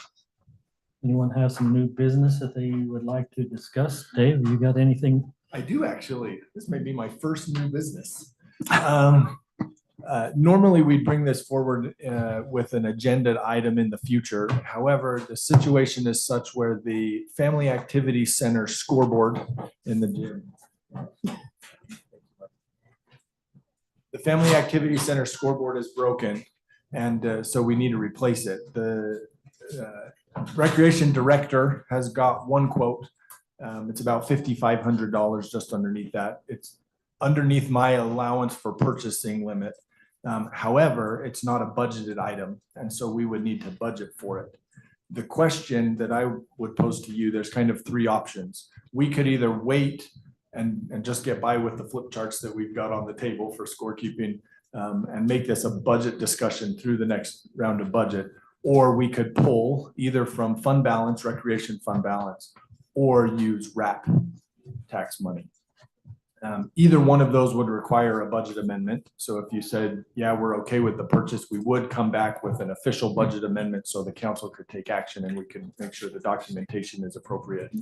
Anyone have some new business that they would like to discuss? Dave, you got anything? I do actually. This may be my first new business. Normally, we'd bring this forward with an agenda item in the future. However, the situation is such where the Family Activity Center scoreboard in the gym. The Family Activity Center scoreboard is broken, and so we need to replace it. The Recreation Director has got one quote. It's about $5,500 just underneath that. It's underneath my allowance for purchasing limit. However, it's not a budgeted item, and so we would need to budget for it. The question that I would pose to you, there's kind of three options. We could either wait and just get by with the flip charts that we've got on the table for scorekeeping and make this a budget discussion through the next round of budget. Or we could pull either from fund balance, recreation fund balance, or use RAP tax money. Either one of those would require a budget amendment. So if you said, yeah, we're okay with the purchase, we would come back with an official budget amendment so the council could take action and we can make sure the documentation is appropriate.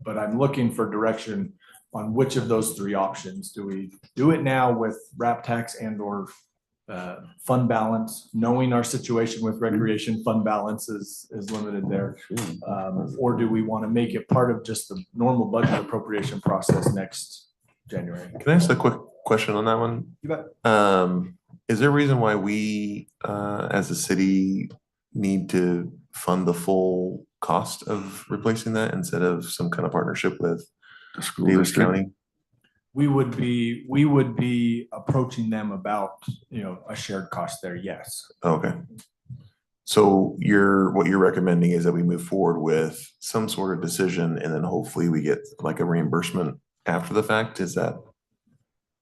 But I'm looking for direction on which of those three options. Do we do it now with RAP tax and or fund balance, knowing our situation with recreation fund balance is limited there? Or do we want to make it part of just the normal budget appropriation process next January? Can I ask a quick question on that one? You bet. Is there a reason why we, as a city, need to fund the full cost of replacing that instead of some kind of partnership with Davis County? We would be approaching them about, a shared cost there, yes. Okay. So what you're recommending is that we move forward with some sort of decision and then hopefully we get like a reimbursement after the fact? Is that?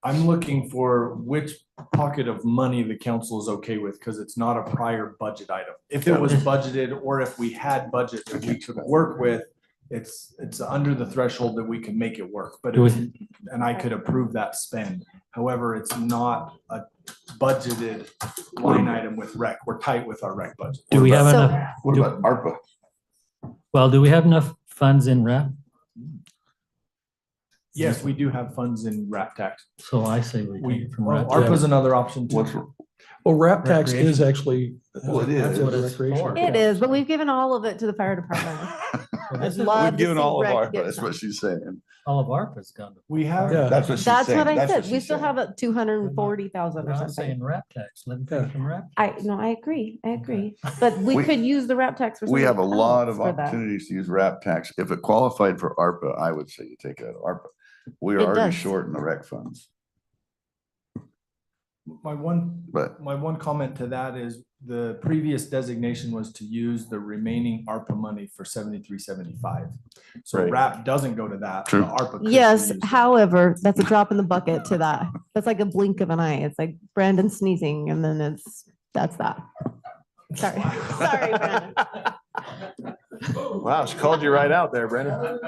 I'm looking for which pocket of money the council is okay with, because it's not a prior budget item. If it was budgeted or if we had budget that we could work with, it's under the threshold that we can make it work, but and I could approve that spend. However, it's not a budgeted line item with rec. We're tight with our rec budget. Do we have enough? What about ARPA? Well, do we have enough funds in RAP? Yes, we do have funds in RAP tax. So I say we take it from RAP. ARPA is another option too. Well, RAP tax is actually. Well, it is. that's what it's for. It is, but we've given all of it to the fire department. Well, I'd this is- love We've to given see all of rec our, get that's some. what she's saying. All of ARPA's gone. to- We have. Yeah. That's what she's That's saying. what I That's said. what We she's still saying. have a 240,000 We're or not something. saying rap tax, let them pay from rap. I agree. I agree. But we We- could use the rap tax for We have a something lot else of for that. opportunities to use RAP tax. If it qualified for ARPA, I would say you take it out of ARPA. We are It already does. short in the rec funds, My one, but my one comment to that is the previous designation was to use the remaining ARPA money for 7375. So Right. RAP doesn't go to that. True. The ARPA could be Yes, used. however, that's a drop in the bucket to that. That's like a blink of an eye. It's like Brandon sneezing and then that's that. Sorry, sorry, Brandon. Wow, she called you right out there, Brandon.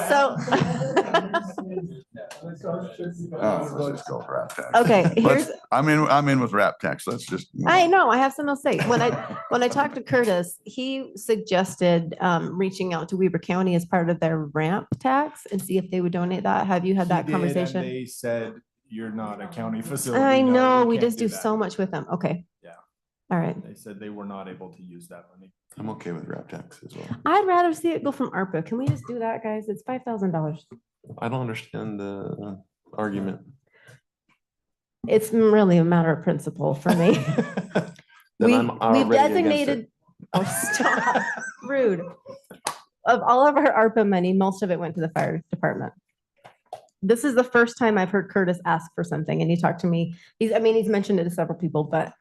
So. oh, let's just go with RAP tax. Okay, Let's- here's, I'm in with RAP tax. Let's just. move I on. know, I have something else to say. When I talked to Curtis, he suggested reaching out to Weber County as part of their ramp tax and see if they would donate that. Have you had that He did, and conversation? They said, you're not a county facility. I No, know, we can't just do that." so much with them. Okay. Yeah. All right. They said they were not able to use that money. I'm okay with RAP tax as well. I'd rather see it go from ARPA. Can we just do that, guys? It's $5,000. I don't understand the argument. It's really a matter of principle for me. Then We, I'm we've already against it. designated, oh, stop, rude. Of all of our ARPA money, most of it went to the fire department. This is the first time I've heard Curtis ask for something and he talked to me. He's mentioned it to several people, but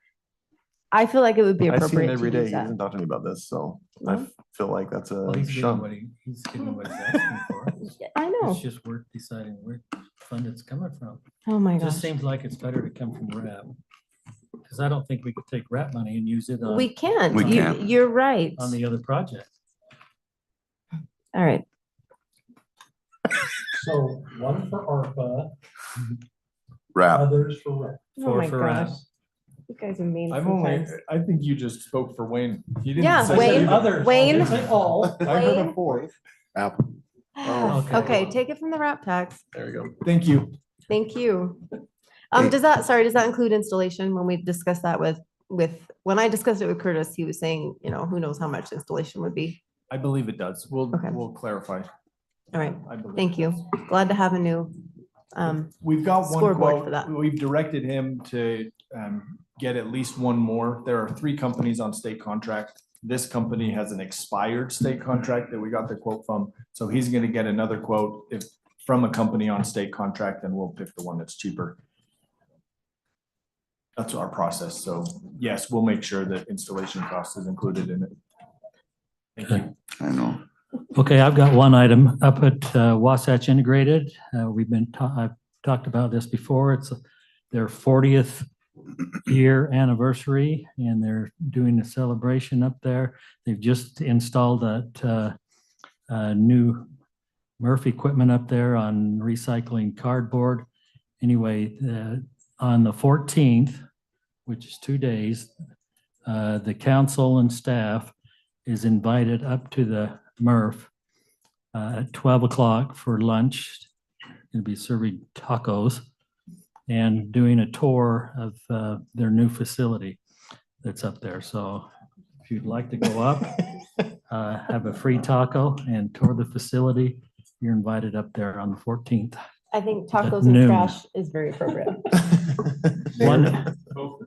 I feel like it would be I see him appropriate every to day. use He that. doesn't talk to me about this, so I Well- feel like that's Well, a he's getting shove. what he's getting what he's asking for. I know. It's just worth deciding where fund it's coming from. Oh my It just gosh. seems like it's better to come from rap. Because I don't think we could take rap money and use it on. We can't. We You- can't. You're right. On the other project. All right. So one for ARPA, RAP. others for rec. Oh Four my for rap. gosh. You guys are mean I've only, sometimes. I think you just spoke for Wayne. You didn't Yeah, say Wayne. others. Wayne. Didn't say all. I heard a Wayne. fourth. Apple. Okay. Okay, take it from the rap tax. There we go. Thank you. Thank you. Hey. Does that include installation when we discussed that when I discussed it with Curtis, he was saying, who knows how much installation would be. I believe it does. Okay. We'll clarify. All right, I believe thank it you. does. Glad to have a new, We've got one scoreboard for quote. that. We've directed him to get at least one more. There are 3 companies on state contract. This company has an expired state contract that we got the quote from. So he's gonna get another quote from a company on state contract, and we'll pick the one that's cheaper. That's our process. So yes, we'll make sure that installation cost is included in it. Thank you. I know. Okay, I've got one item up at Wasatch Integrated. I've talked about this before. It's their 40th year anniversary and they're doing a celebration up there. They've just installed that new Murphy equipment up there on recycling cardboard. Anyway, on the 14th, which is 2 days, the council and staff is invited up to the Murph at 12 o'clock for lunch. Going to be serving tacos and doing a tour of their new facility that's up there. So if you'd like to go up, have a free taco and tour the facility, you're invited up there on the 14th. I think tacos and noon. trash is very appropriate. One,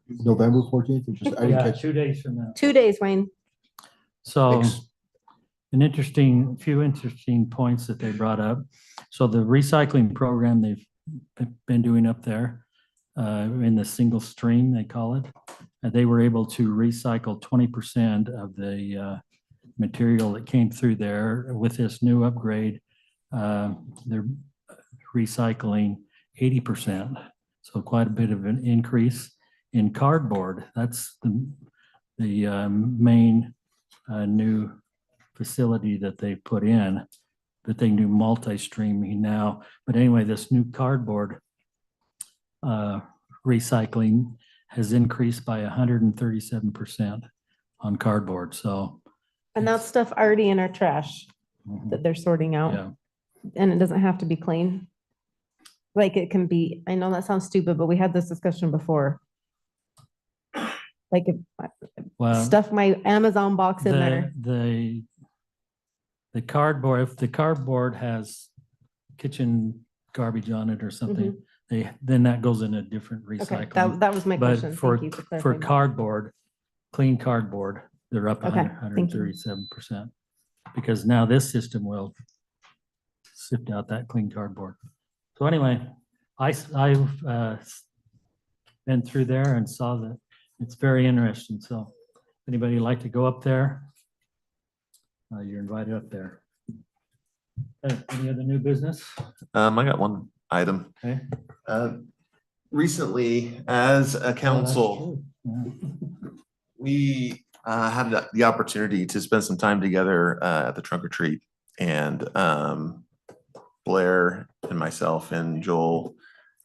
November 14th, or just, I didn't yeah, catch. 2 days from now. 2 days, Wayne. So few interesting points that they brought up. So the recycling program they've been doing up there in the single stream, they call it. They were able to recycle 20% of the material that came through there. With this new upgrade, they're recycling 80%. So quite a bit of an increase in cardboard. That's the main new facility that they put in, that they do multi-streaming now. But anyway, this new cardboard recycling has increased by 137% on cardboard. So, And that's stuff already in our trash that they're sorting out. yeah. And it doesn't have to be clean. Like it can be, I know that sounds stupid, but we had this discussion before. Like Well, stuff my Amazon box in there. The cardboard, if the cardboard has kitchen garbage on it or something, then that goes in a different Okay, recycling. that was my But question. for, Thank you for for clarifying. cardboard, clean cardboard, they're up Okay, thank you. 137%. Because now this system will sift out that clean cardboard. So anyway, I've been through there and saw that it's very interesting. So anybody would like to go up there, you're invited up there. Any other new business? I got one item. Okay. Recently, as a council, we had the opportunity to spend some time together at the trunk or treat, and Blair and myself and Joel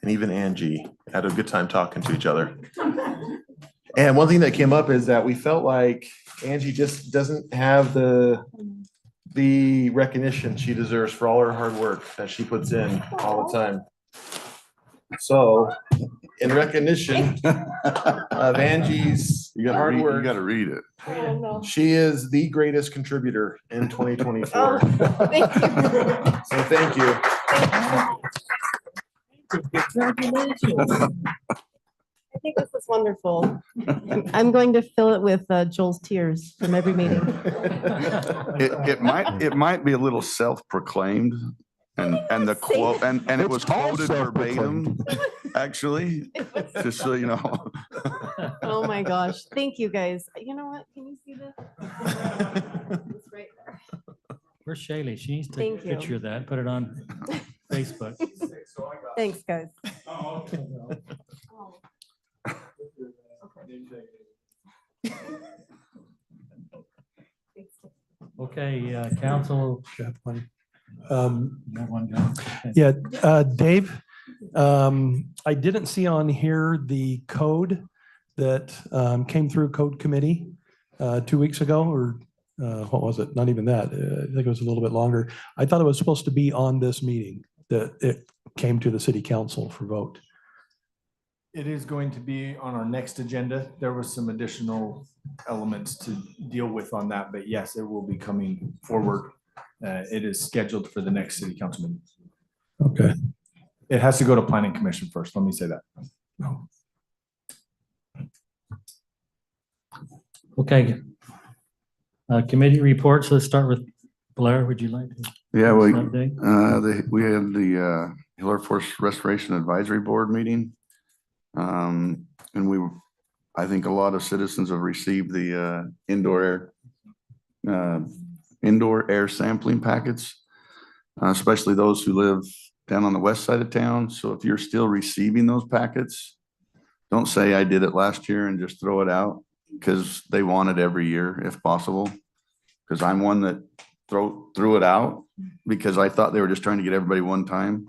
and even Angie had a good time talking to each other. And one thing that came up is that we felt like Angie just doesn't have the recognition she deserves for all her hard work that she puts in all the time. So, in recognition of Angie's hard work, You gotta read it. she is the greatest contributor in 2024. Thank you. So thank you. I think this is wonderful. I'm going to fill it with Joel's tears from every meeting. It might be a little self-proclaimed and the quote, and it was quoted verbatim, actually, just so you know. Oh my gosh. Thank you guys. You know what? Can you see this? It's right there. Where's Shaylee? She needs to take a Thank you. picture of that, and put it on Facebook. Thanks, guys. Okay, council. Got one. Got one going. Okay. Yeah, Dave, I didn't see on here the code that came through code committee 2 weeks ago, or what was it? Not even that. I think it was a little bit longer. I thought it was supposed to be on this meeting, that it came to the city council for vote. It is going to be on our next agenda. There was some additional elements to deal with on that, but yes, it will be coming forward. It is scheduled for the next city council meeting. Okay. It has to go to planning commission first. Let me say that. Okay. Committee reports. Let's start with Blair. Would you like to? Yeah, give us an update? we had the Hill Air Force Restoration Advisory Board meeting. And I think a lot of citizens have received the indoor air sampling packets, especially those who live down on the west side of town. So if you're still receiving those packets, don't say I did it last year and just throw it out, because they want it every year if possible. Because I'm one that threw it out because I thought they were just trying to get everybody one time.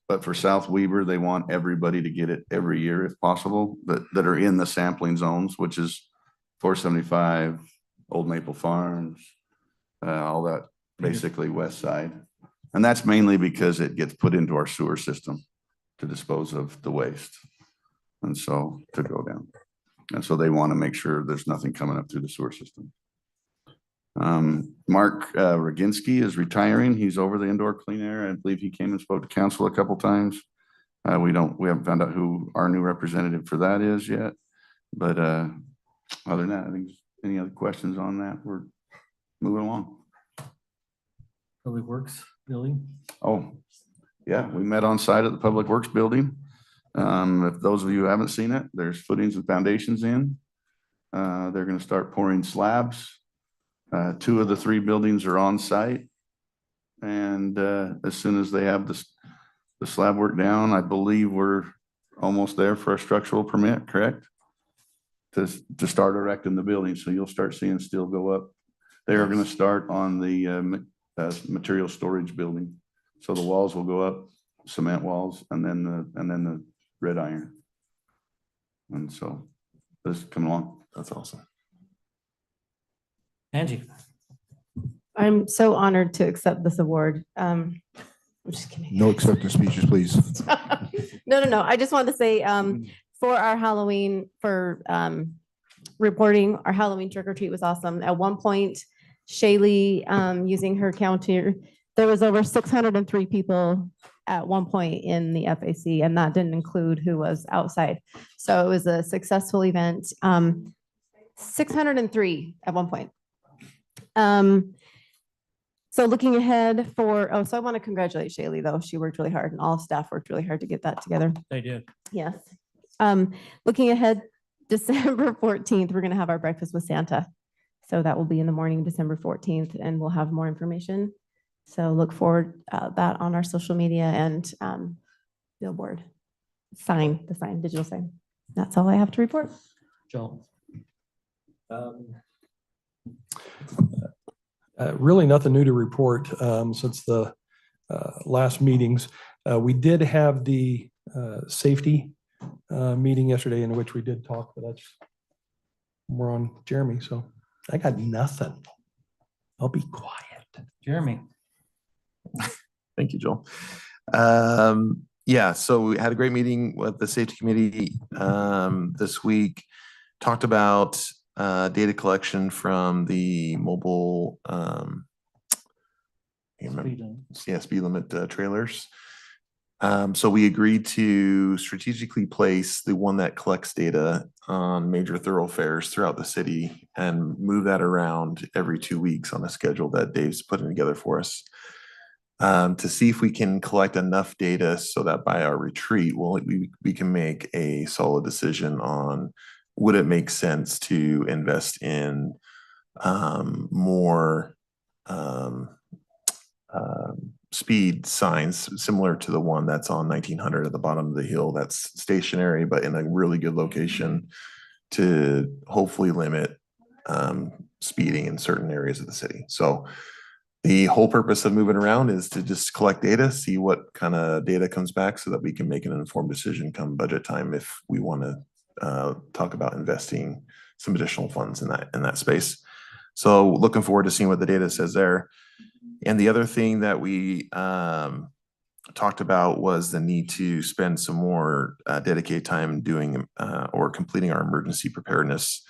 But for South Weber, they want everybody to get it every year if possible, that are in the sampling zones, which is 475, Old Maple Farms, all that, basically west side. And that's mainly because it gets put into our sewer system to dispose of the waste. And so to go down. And so they want to make sure there's nothing coming up through the sewer system. Mark Roginski is retiring. He's over the indoor clean air. I believe he came and spoke to council a couple times. We haven't found out who our new representative for that is yet. But other than that, I think any other questions on that, we're moving along. Public Works building. Oh, yeah, we met on site at the Public Works building. If those of you who haven't seen it, there's footings and foundations in. They're going to start pouring slabs. 2 of the 3 buildings are on site. And as soon as they have the slab work down, I believe we're almost there for a structural permit, correct? To start erecting the building. So you'll start seeing steel go up. They are going to start on the material storage building. So the walls will go up, cement walls, and then the red iron. And so this is coming along. That's awesome. Angie. I'm so honored to accept this award. I'm just kidding. No acceptance speeches, please. No. I just wanted to say, for our Halloween, for reporting, our Halloween trick or treat was awesome. At one point, Shaylee, using her counter, there was over 603 people at one point in the FAC, and that didn't include who was outside. So it was a successful event. 603 at one point. So looking ahead for, so I want to congratulate Shaylee though. She worked really hard and all staff worked really hard to get that together. They did. Yes. Looking ahead, December 14th, we're going to have our breakfast with Santa. So that will be in the morning, December 14th, and we'll have more information. So look forward that on our social media and billboard digital sign. That's all I have to report. Joel. Really nothing new to report since the last meetings. We did have the safety meeting yesterday in which we did talk, but that's more on Jeremy. So I got nothing. I'll be quiet. Jeremy. Thank you, Joel. Yeah, so we had a great meeting with the safety committee this week. Talked about data collection from the mobile speed limit trailers. So we agreed to strategically place the one that collects data on major thoroughfares throughout the city and move that around every 2 weeks on a schedule that Dave's putting together for us. To see if we can collect enough data so that by our retreat, we can make a solid decision on would it make sense to invest in more speed signs similar to the one that's on 1900 at the bottom of the hill that's stationary but in a really good location to hopefully limit speeding in certain areas of the city. So the whole purpose of moving around is to just collect data, see what kind of data comes back so that we can make an informed decision come budget time if we want to talk about investing some additional funds in that space. So looking forward to seeing what the data says there. And the other thing that we talked about was the need to spend some more dedicated time doing or completing our emergency preparedness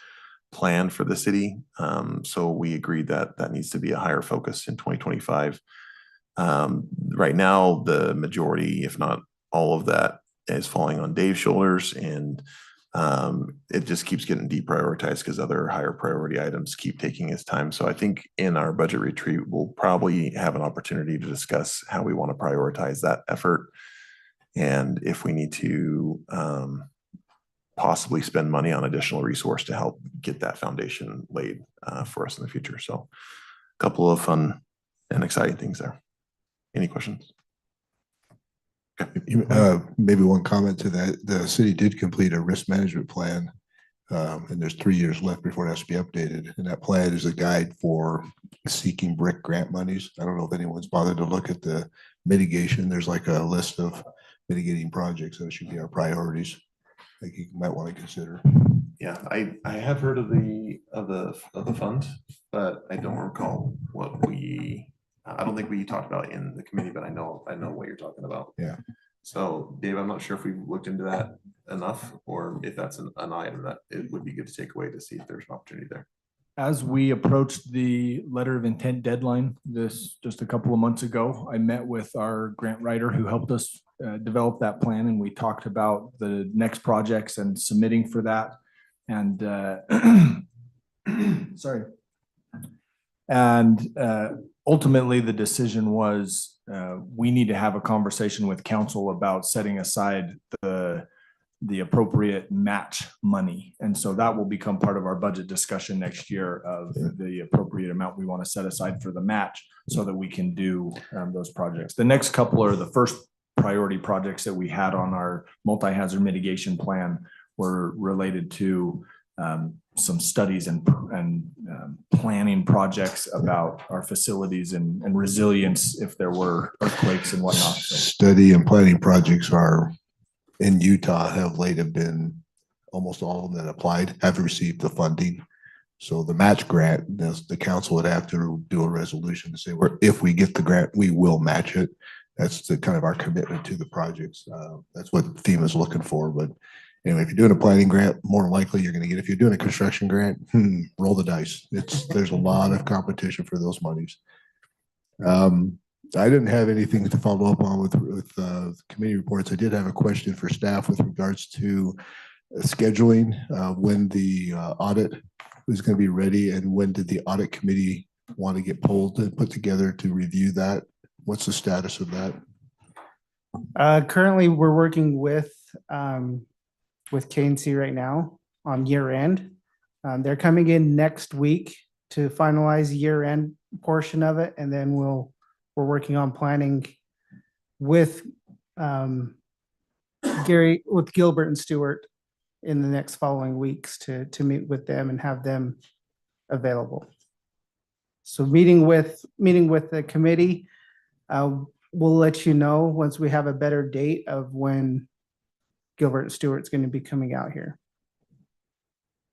plan for the city. So we agreed that that needs to be a higher focus in 2025. Right now, the majority, if not all of that, is falling on Dave's shoulders, and it just keeps getting deprioritized because other higher priority items keep taking his time. So I think in our budget retreat, we'll probably have an opportunity to discuss how we want to prioritize that effort and if we need to possibly spend money on additional resource to help get that foundation laid for us in the future. So a couple of fun and exciting things there. Any questions? Maybe one comment to that. The city did complete a risk management plan, and there's 3 years left before it has to be updated. And that plan is a guide for seeking BRIC grant monies. I don't know if anyone's bothered to look at the mitigation. There's like a list of mitigating projects that should be our priorities. I think you might want to consider. Yeah, I have heard of the fund, but I don't recall what I don't think we talked about it in the committee, but I know what you're talking about. Yeah. So Dave, I'm not sure if we've looked into that enough or if that's an item that it would be good to take away to see if there's an opportunity there. As we approached the letter of intent deadline just a couple of months ago, I met with our grant writer who helped us develop that plan, and we talked about the next projects and submitting for that. And sorry. And ultimately, the decision was we need to have a conversation with council about setting aside the appropriate match money. And so that will become part of our budget discussion next year of the appropriate amount we want to set aside for the match so that we can do those projects. The next couple are the first priority projects that we had on our multi-hazard mitigation plan were related to some studies and planning projects about our facilities and resilience if there were earthquakes and whatnot. So. Study and planning projects are in Utah have later been almost all of them that applied have received the funding. So the match grant, the council would have to do a resolution to say, if we get the grant, we will match it. That's the kind of our commitment to the projects. That's what FEMA is looking for. But Anyway, if you're doing a planning grant, more than likely you're gonna get, if you're doing a construction grant, roll the dice. There's a lot of competition for those monies. I didn't have anything to follow up on with committee reports. I did have a question for staff with regards to scheduling, when the audit was going to be ready, and when did the audit committee want to get pulled and put together to review that? What's the status of that? Currently, we're working with KNC right now on year end. They're coming in next week to finalize year end portion of it, and then we're working on planning with Gilbert and Stewart in the next following weeks to meet with them and have them available. So meeting with the committee, we'll let you know once we have a better date of when Gilbert and Stewart's going to be coming out here.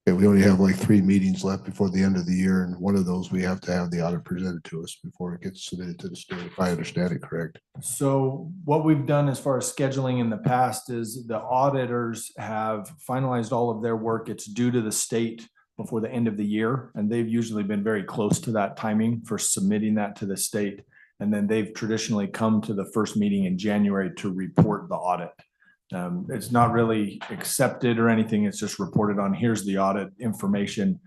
Okay, we only have like 3 meetings left before the end of the year, and one of those we have to have the audit presented to us before it gets submitted to the state, if I understand it correct. So what we've done as far as scheduling in the past is the auditors have finalized all of their work. It's due to the state before the end of the year, and they've usually been very close to that timing for submitting that to the state. And then they've traditionally come to the first meeting in January to report the audit. It's not really accepted or anything. It's just reported on, here's the audit information.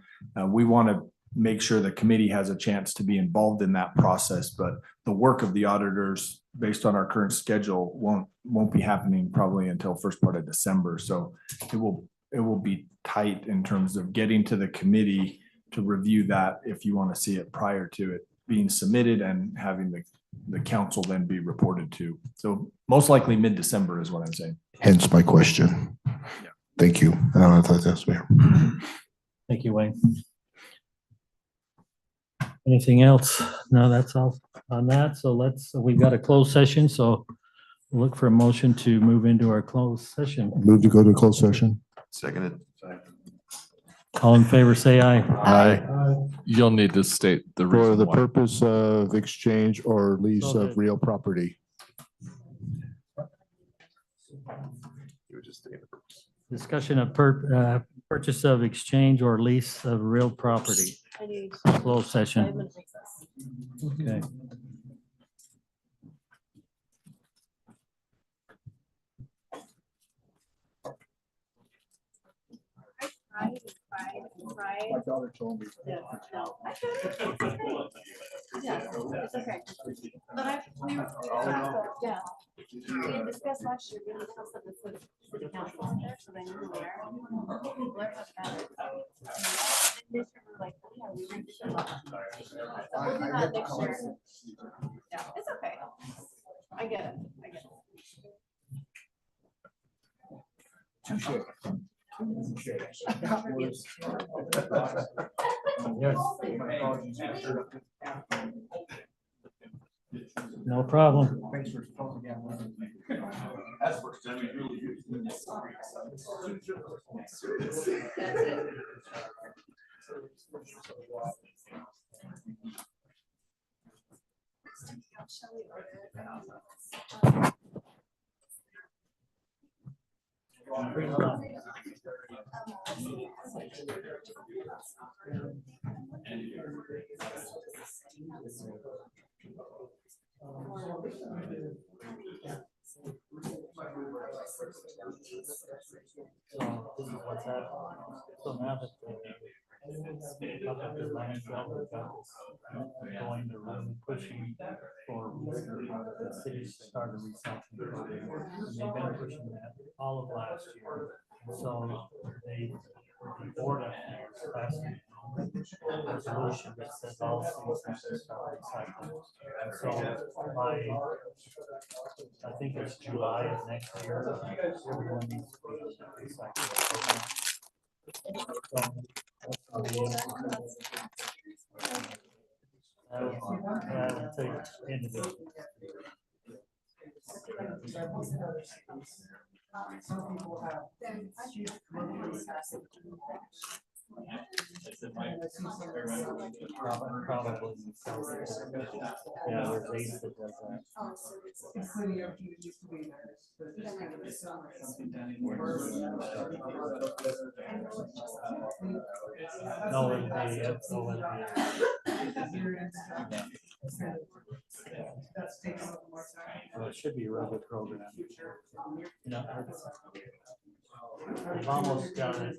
We want to make sure the committee has a chance to be involved in that process, but the work of the auditors based on our current schedule won't be happening probably until first part of December. So it will be tight in terms of getting to the committee to review that if you want to see it prior to it being submitted and having the council then be reported to. So most likely mid-December is what I'm saying. Hence my question. Yeah. Thank you. I don't know if that's fair. Thank you, Wayne. Anything else? No, that's all on that. So we've got a closed session, so look for a motion to move into our closed session. Move to go to a closed session. Seconded. All in favor, say aye. Aye. You'll need to state the For reason the why. purpose of exchange or lease Okay. of real property. Discussion of purchase of exchange or lease of real property. Closed session. Okay. My daughter told me. Yeah, it's okay. But we had discussed last year, we have something that says city council on there, so they knew where. Blair has got it. And this year we're like, oh, yeah, we reached a lot. So we'll do that next year. Yeah, it's okay. I get it. No problem. Thanks for calling again. That's first time we really use So this is what's happening. So now that the land development is going to really pushing for the cities to start a recycling. And they've been pushing that all of last year. So the board up there is passing a resolution that says all cities have to start recycling. And so I think it's July of next year, everyone needs to be recycling. That'll take into the. Some people have. Probably. Yeah, there's Ace that does that. No, it'll be, well, it should be a real good program. Yeah. We've almost got it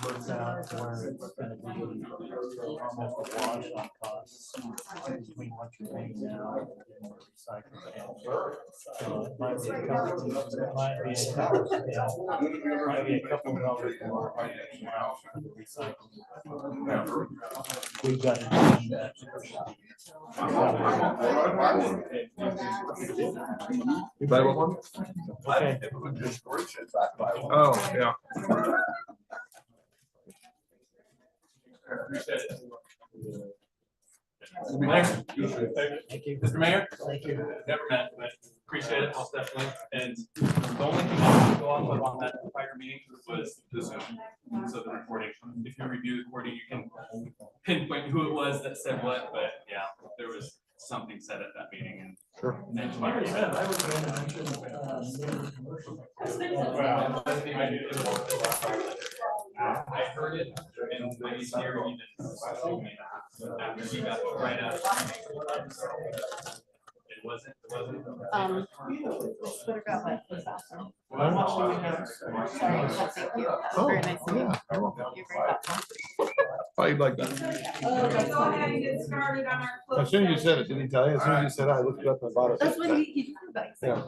worked out to where it's gonna be almost a wash on costs between what you're paying now and what recycling. So it might be a couple, might be a couple dollars more now for the recycling. We've got to do that. You buy one? Okay. Oh, yeah. Thank you. Mr. Mayor? Thank you. Never met, but appreciate it most definitely. And the only thing I wanted to go off of on that fire meeting was the Zoom. So the recording, if you review the recording, you can pinpoint who it was that said what, but yeah, there was something said at that meeting and. Sure. I heard it and I was here even after he got right out. It wasn't. Twitter got wet this afternoon. Sorry, thank you. Oh, Very nice to meet yeah. you. You're very helpful. Oh, you'd like that. As soon as you said it, didn't he tell you? As soon as you said, I looked it up and bought it. That's what he Yeah.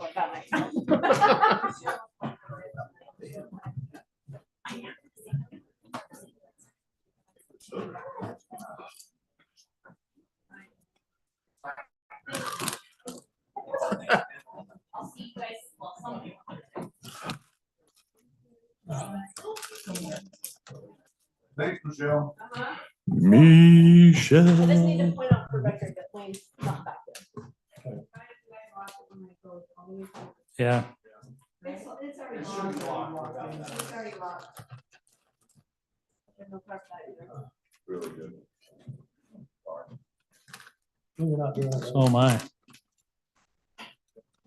I'll see you guys, well, some of you. Thanks, Michelle. Michelle. I just need to point out for record that Wayne's not back there. Yeah. It's already locked. It's already locked. There's no part back there. Really good. Oh, my.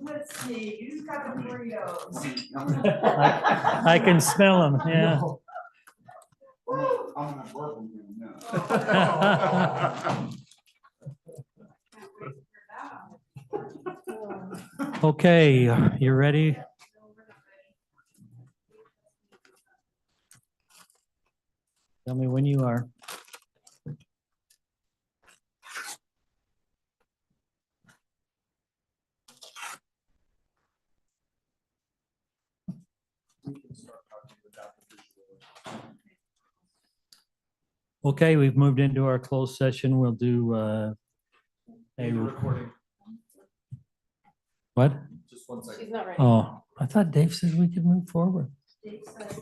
Let's see, who's got the Oreos? I can smell them, yeah. Okay, you ready? Tell me when you are. Okay, we've moved into our closed session. We'll do a Recording. what? Just 1 second. She's not ready. Oh, I thought Dave said we could move forward. Dave said